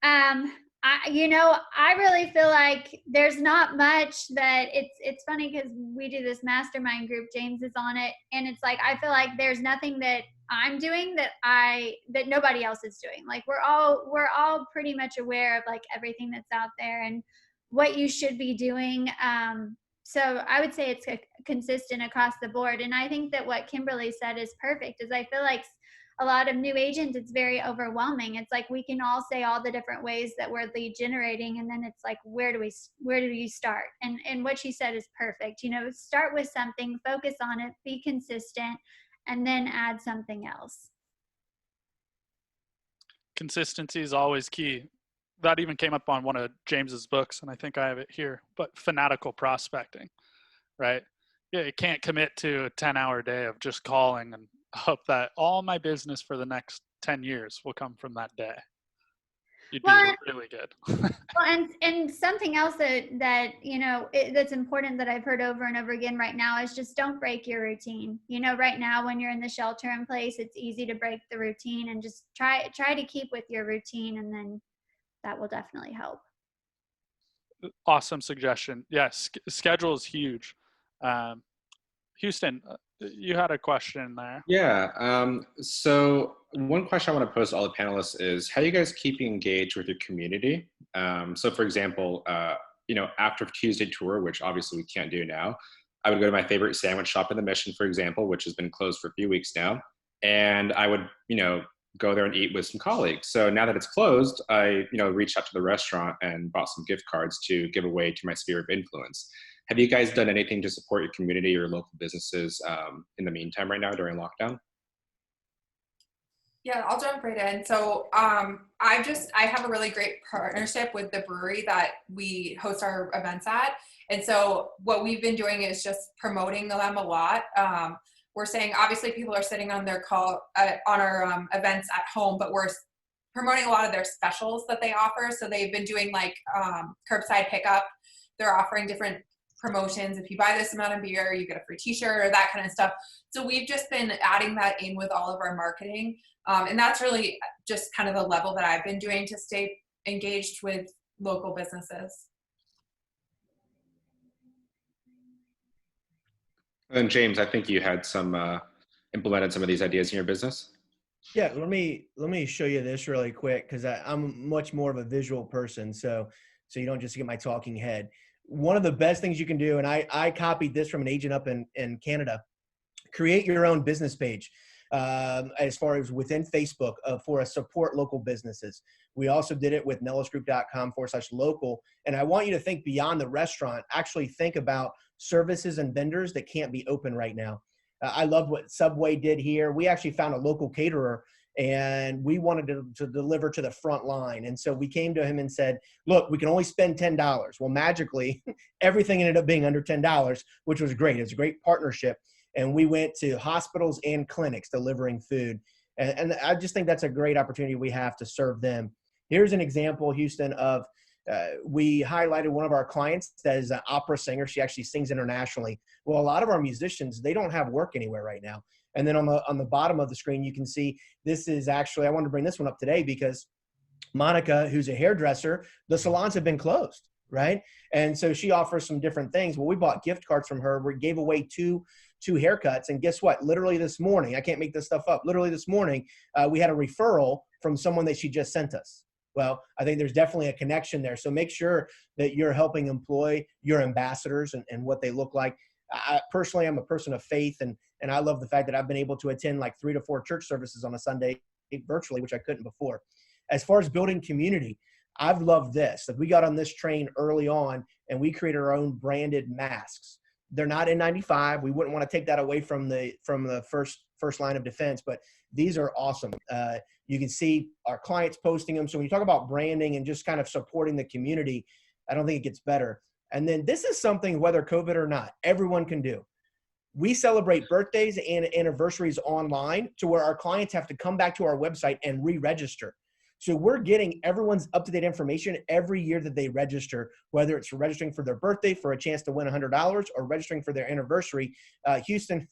I really feel like there's not much that it's funny because we do this mastermind group. James is on it. And it's like, I feel like there's nothing that I'm doing that nobody else is doing. Like we're all pretty much aware of like everything that's out there and what you should be doing. So I would say it's consistent across the board. And I think that what Kimberly said is perfect, is I feel like a lot of new agents, it's very overwhelming. It's like we can all say all the different ways that we're lead generating, and then it's like, where do you start? And what she said is perfect. You know, start with something, focus on it, be consistent, and then add something else. Consistency is always key. That even came up on one of James's books, and I think I have it here, but fanatical prospecting, right? Yeah, you can't commit to a 10-hour day of just calling and hope that all my business for the next 10 years will come from that day. You'd be really good. Well, and something else that you know, that's important that I've heard over and over again right now is just don't break your routine. You know, right now when you're in the shelter in place, it's easy to break the routine, and just try to keep with your routine, and then that will definitely help. Awesome suggestion. Yes, schedule is huge. Houston, you had a question there. Yeah. So one question I want to pose to all the panelists is, how are you guys keeping engaged with your community? So for example, you know, after Tuesday tour, which obviously we can't do now, I would go to my favorite sandwich shop in the Mission, for example, which has been closed for a few weeks now. And I would, you know, go there and eat with some colleagues. So now that it's closed, I, you know, reached out to the restaurant and bought some gift cards to give away to my sphere of influence. Have you guys done anything to support your community or local businesses in the meantime right now during lockdown? Yeah, I'll jump right in. So I have a really great partnership with the brewery that we host our events at. And so what we've been doing is just promoting them a lot. We're saying, obviously people are sitting on their on our events at home, but we're promoting a lot of their specials that they offer. So they've been doing like curbside pickup. They're offering different promotions. If you buy this amount of beer, you get a free t-shirt or that kind of stuff. So we've just been adding that in with all of our marketing. And that's really just kind of the level that I've been doing to stay engaged with local businesses. And James, I think you had some implemented some of these ideas in your business. Yeah, let me show you this really quick, because I'm much more of a visual person, so you don't just get my talking head. One of the best things you can do, and I copied this from an agent up in Canada, create your own business page as far as within Facebook for a support local businesses. We also did it with nellisgroup.com/local. And I want you to think beyond the restaurant, actually think about services and vendors that can't be open right now. I love what Subway did here. We actually found a local caterer, and we wanted to deliver to the front line. And so we came to him and said, look, we can only spend $10. Well, magically, everything ended up being under $10, which was great. It was a great partnership. And we went to hospitals and clinics delivering food. And I just think that's a great opportunity we have to serve them. Here's an example, Houston, of we highlighted one of our clients that is an opera singer. She actually sings internationally. Well, a lot of our musicians, they don't have work anywhere right now. And then on the bottom of the screen, you can see this is actually, I wanted to bring this one up today because Monica, who's a hairdresser, the salons have been closed, right? And so she offers some different things. Well, we bought gift cards from her. We gave away two haircuts. And guess what? Literally this morning, I can't make this stuff up. Literally this morning, we had a referral from someone that she just sent us. Well, I think there's definitely a connection there. So make sure that you're helping employ your ambassadors and what they look like. Personally, I'm a person of faith, and I love the fact that I've been able to attend like 3 to 4 church services on a Sunday virtually, which I couldn't before. As far as building community, I've loved this. Like, we got on this train early on, and we created our own branded masks. They're not N95. We wouldn't want to take that away from the first line of defense, but these are awesome. You can see our clients posting them. So when you talk about branding and just kind of supporting the community, I don't think it gets better. And then this is something, whether COVID or not, everyone can do. We celebrate birthdays and anniversaries online to where our clients have to come back to our website and re-register. So we're getting everyone's up-to-date information every year that they register, whether it's registering for their birthday for a chance to win $100 or registering for their anniversary. Houston,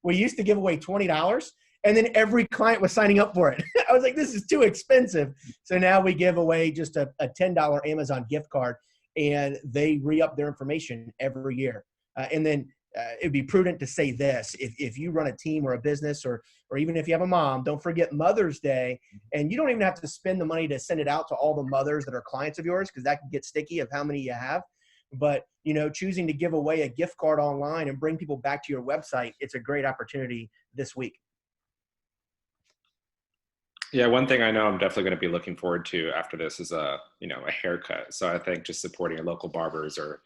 we used to give away $20, and then every client was signing up for it. I was like, this is too expensive. So now we give away just a $10 Amazon gift card, and they re-up their information every year. And then it'd be prudent to say this. If you run a team or a business, or even if you have a mom, don't forget Mother's Day. And you don't even have to spend the money to send it out to all the mothers that are clients of yours, because that can get sticky of how many you have. But, choosing to give away a gift card online and bring people back to your website, it's a great opportunity this week. Yeah, one thing I know I'm definitely going to be looking forward to after this is a haircut. So I think just supporting your local barbers or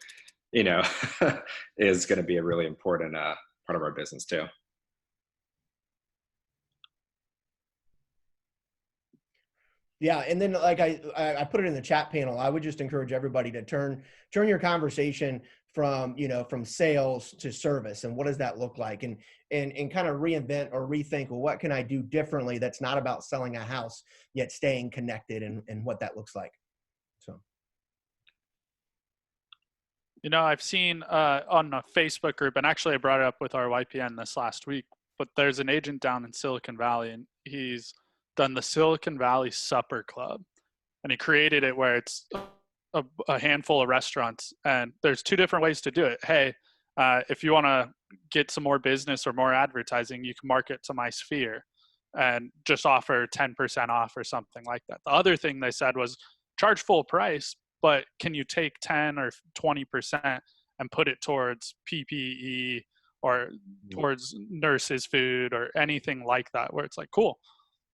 is going to be a really important part of our business too. Yeah, and then like I put it in the chat panel, I would just encourage everybody to turn your conversation from from sales to service, and what does that look like, and kind of reinvent or rethink, well, what can I do differently that's not about selling a house yet staying connected, and what that looks like. So. I've seen on a Facebook group, and actually I brought it up with our YPN this last week, but there's an agent down in Silicon Valley, and he's done the Silicon Valley Supper Club. And he created it where it's a handful of restaurants, and there's two different ways to do it. Hey, if you want to get some more business or more advertising, you can market to my sphere and just offer 10% off or something like that. The other thing they said was charge full price, but can you take 10 or 20% and put it towards PPE or towards nurses' food or anything like that, where it's like, cool,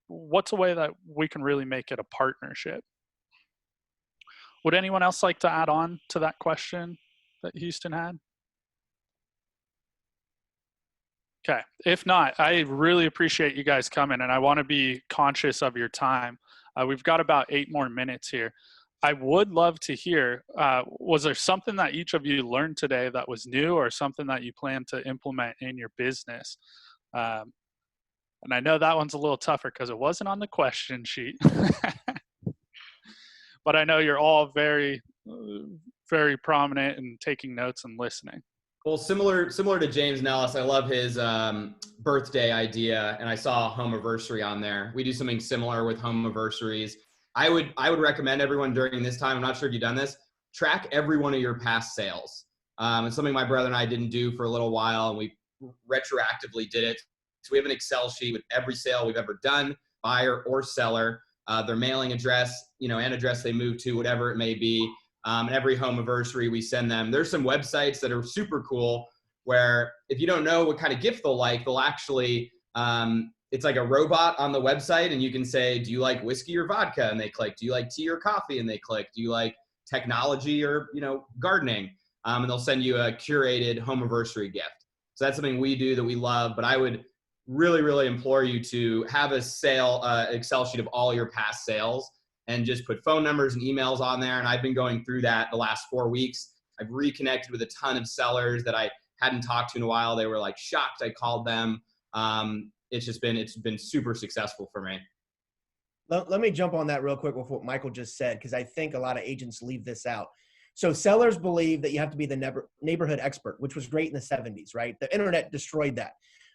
what's a way that we can really make it a partnership? Would anyone else like to add on to that question that Houston had? Okay, if not, I really appreciate you guys coming, and I want to be conscious of your time. We've got about 8 more minutes here. I would love to hear, was there something that each of you learned today that was new, or something that you plan to implement in your business? And I know that one's a little tougher because it wasn't on the question sheet. But I know you're all very, very prominent and taking notes and listening. Well, similar to James Nellis, I love his birthday idea, and I saw a home anniversary on there. We do something similar with home anniversaries. I would recommend everyone during this time, I'm not sure if you've done this, track every one of your past sales. It's something my brother and I didn't do for a little while, and we retroactively did it. So we have an Excel sheet with every sale we've ever done, buyer or seller, their mailing address, and address they moved to, whatever it may be. And every home anniversary we send them. There's some websites that are super cool where if you don't know what kind of gift they'll like, they'll actually, it's like a robot on the website, and you can say, do you like whiskey or vodka? And they click. Do you like tea or coffee? And they click. Do you like technology or, gardening? And they'll send you a curated home anniversary gift. So that's something we do that we love, but I would really, really implore you to have a Excel sheet of all your past sales and just put phone numbers and emails on there. And I've been going through that the last 4 weeks. I've reconnected with a ton of sellers that I hadn't talked to in a while. They were like shocked I called them. It's been super successful for me. Let me jump on that real quick with what Michael just said, because I think a lot of agents leave this out. So sellers believe that you have to be the neighborhood expert, which was great in the 70s, right? The internet destroyed that.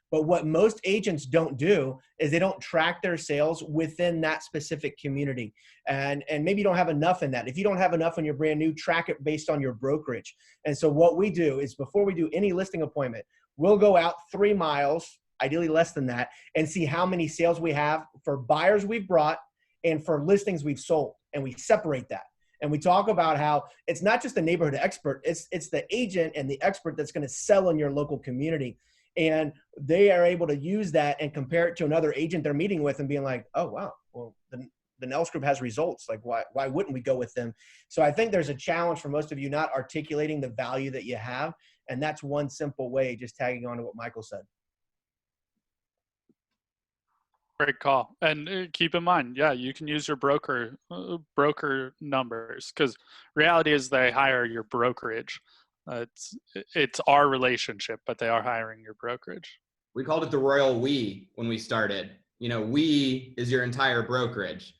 But what most agents don't do is they don't track their sales within that specific community. And maybe you don't have enough in that. If you don't have enough when you're brand new, track it based on your brokerage. And so what we do is before we do any listing appointment, we'll go out 3 miles, ideally less than that, and see how many sales we have for buyers we've brought and for listings we've sold. And we separate that. And we talk about how it's not just the neighborhood expert, it's the agent and the expert that's going to sell in your local community. And they are able to use that and compare it to another agent they're meeting with and being like, oh, wow, well, the NELLIS group has results. Like, why wouldn't we go with them? So I think there's a challenge for most of you not articulating the value that you have. And that's one simple way, just tagging on to what Michael said. Great call. And keep in mind, yeah, you can use your broker numbers, because reality is they hire your brokerage. It's our relationship, but they are hiring your brokerage. We called it the royal we when we started. We is your entire brokerage.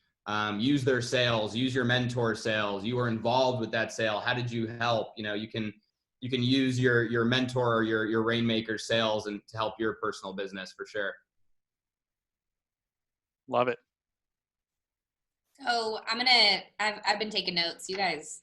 Use their sales, use your mentor sales. You were involved with that sale. How did you help? You can use your mentor or your rainmaker sales and to help your personal business for sure. Love it. So I've been taking notes. You guys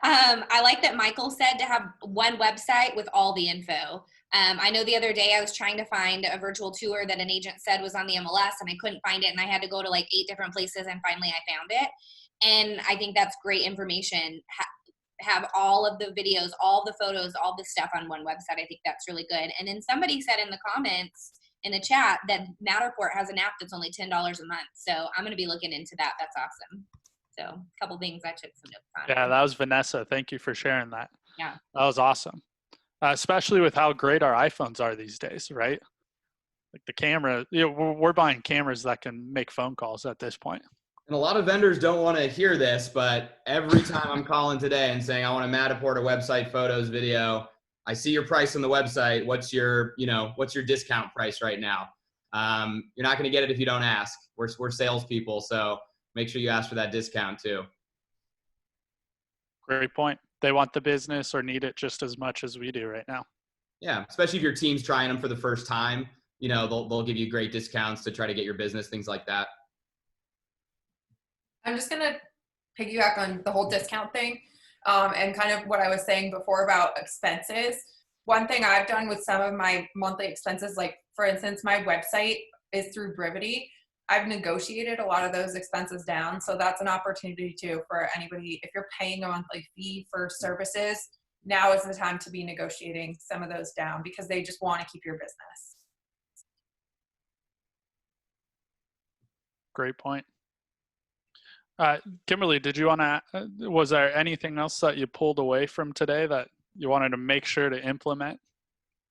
I like that Michael said to have one website with all the info. I know the other day I was trying to find a virtual tour that an agent said was on the MLS, and I couldn't find it, and I had to go to like 8 different places, and finally I found it. And I think that's great information. Have all of the videos, all the photos, all the stuff on one website. I think that's really good. And then somebody said in the comments in the chat that Matterport has an app that's only $10 a month. So I'm going to be looking into that. That's awesome. So a couple things I took some notes on. Yeah, that was Vanessa. Thank you for sharing that. Yeah. That was awesome. Especially with how great our iPhones are these days, right? Like the camera, we're buying cameras that can make phone calls at this point. And a lot of vendors don't want to hear this, but every time I'm calling today and saying I want a Matterport, a website, photos, video, I see your price on the website. What's your discount price right now? You're not going to get it if you don't ask. We're salespeople, so make sure you ask for that discount too. Great point. They want the business or need it just as much as we do right now. Yeah, especially if your team's trying them for the first time. They'll give you great discounts to try to get your business, things like that. I'm just going to piggyback on the whole discount thing and kind of what I was saying before about expenses. One thing I've done with some of my monthly expenses, like for instance, my website is through Brevity. I've negotiated a lot of those expenses down. So that's an opportunity too for anybody. If you're paying a monthly fee for services, now is the time to be negotiating some of those down because they just want to keep your business. Great point. Kimberly, did you want to, was there anything else that you pulled away from today that you wanted to make sure to implement?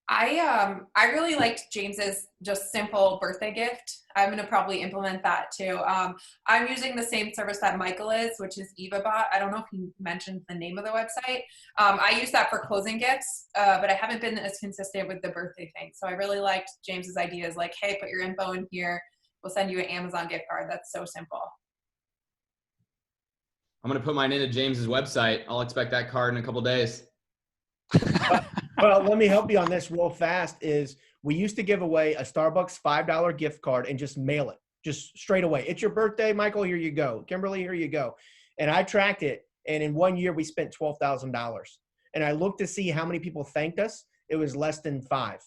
I really liked James's just simple birthday gift. I'm going to probably implement that too. I'm using the same service that Michael is, which is EvaBot. I don't know if he mentioned the name of the website. I use that for closing gifts, but I haven't been as consistent with the birthday thing. So I really liked James's ideas like, hey, put your info in here. We'll send you an Amazon gift card. That's so simple. I'm going to put mine into James's website. I'll expect that card in a couple days. Well, let me help you on this real fast. We used to give away a Starbucks $5 gift card and just mail it, just straight away. It's your birthday, Michael, here you go. Kimberly, here you go. And I tracked it, and in 1 year we spent $12,000. And I looked to see how many people thanked us. It was less than 5.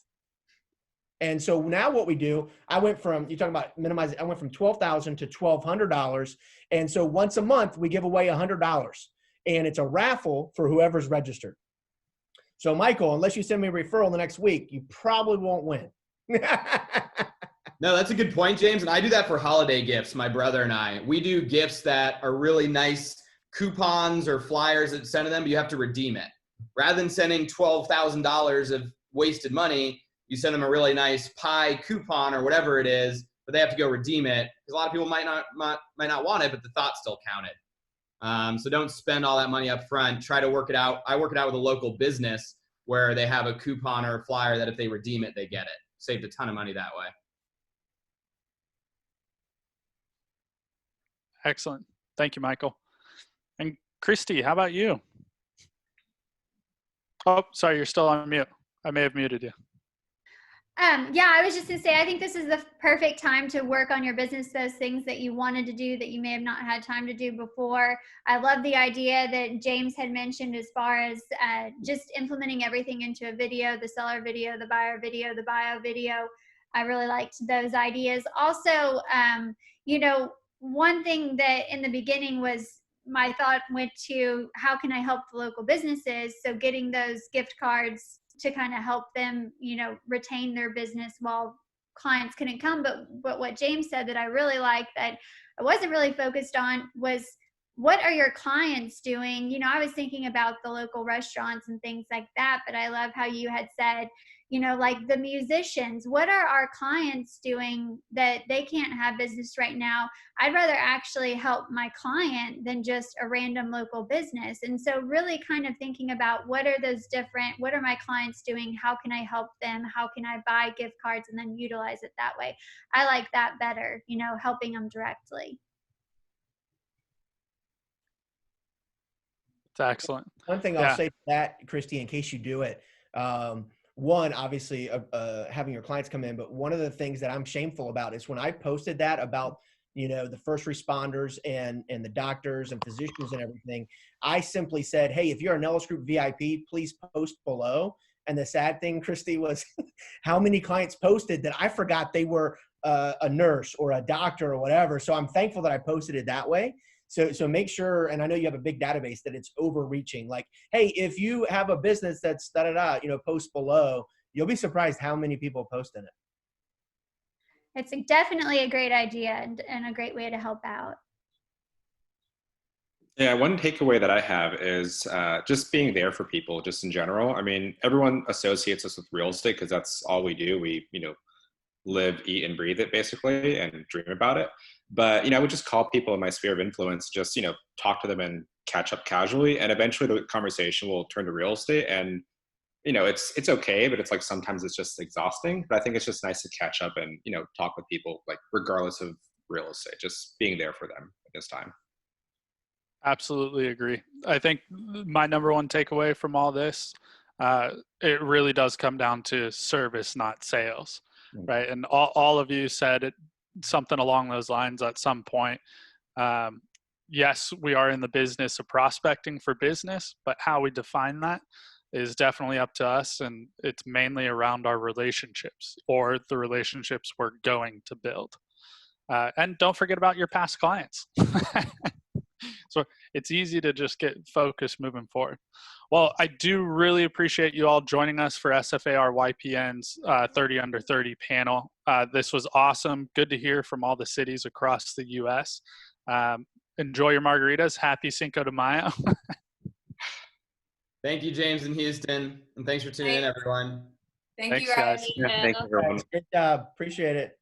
And so now what we do, I went from, you're talking about minimizing, I went from $12,000 to $1,200. And so once a month we give away $100, and it's a raffle for whoever's registered. So Michael, unless you send me a referral the next week, you probably won't win. No, that's a good point, James. And I do that for holiday gifts, my brother and I. We do gifts that are really nice coupons or flyers that send to them, but you have to redeem it. Rather than sending $12,000 of wasted money, you send them a really nice pie coupon or whatever it is, but they have to go redeem it because a lot of people might not want it, but the thought still counted. So don't spend all that money up front. Try to work it out. I work it out with a local business where they have a coupon or a flyer that if they redeem it, they get it. Saved a ton of money that way. Excellent. Thank you, Michael. And Christy, how about you? Oh, sorry, you're still on mute. I may have muted you. Yeah, I was just gonna say, I think this is the perfect time to work on your business, those things that you wanted to do that you may have not had time to do before. I love the idea that James had mentioned as far as just implementing everything into a video, the seller video, the buyer video, the bio video. I really liked those ideas. Also, one thing that in the beginning was my thought went to how can I help the local businesses? So getting those gift cards to kind of help them, retain their business while clients couldn't come. But what James said that I really liked that I wasn't really focused on was what are your clients doing? I was thinking about the local restaurants and things like that, but I love how you had said, like the musicians, what are our clients doing that they can't have business right now? I'd rather actually help my client than just a random local business. And so really kind of thinking about what are my clients doing? How can I help them? How can I buy gift cards and then utilize it that way? I like that better, helping them directly. It's excellent. One thing I'll say to that, Christy, in case you do it, one, obviously having your clients come in, but one of the things that I'm shameful about is when I posted that about the first responders and the doctors and physicians and everything. I simply said, hey, if you're a NELLIS Group VIP, please post below. And the sad thing, Christy, was how many clients posted that I forgot they were a nurse or a doctor or whatever. So I'm thankful that I posted it that way. So make sure, and I know you have a big database, that it's overreaching. Like, hey, if you have a business that's post below, you'll be surprised how many people post in it. It's definitely a great idea and a great way to help out. Yeah, one takeaway that I have is just being there for people, just in general. I mean, everyone associates us with real estate because that's all we do. We, live, eat, and breathe it basically, and dream about it. But I would just call people in my sphere of influence, just talk to them and catch up casually, and eventually the conversation will turn to real estate. And it's okay, but it's like sometimes it's just exhausting. But I think it's just nice to catch up and talk with people, like regardless of real estate, just being there for them at this time. Absolutely agree. I think my number one takeaway from all this, it really does come down to service, not sales, right? And all of you said something along those lines at some point. Yes, we are in the business of prospecting for business, but how we define that is definitely up to us, and it's mainly around our relationships or the relationships we're going to build. And don't forget about your past clients. So it's easy to just get focused moving forward. Well, I do really appreciate you all joining us for SFAR YPN's 30 Under 30 panel. This was awesome. Good to hear from all the cities across the U.S. Enjoy your margaritas. Happy Cinco de Mayo. Thank you, James in Houston. And thanks for tuning in, everyone. Thanks, you guys. Yeah, thank you, everyone. Good job. Appreciate it.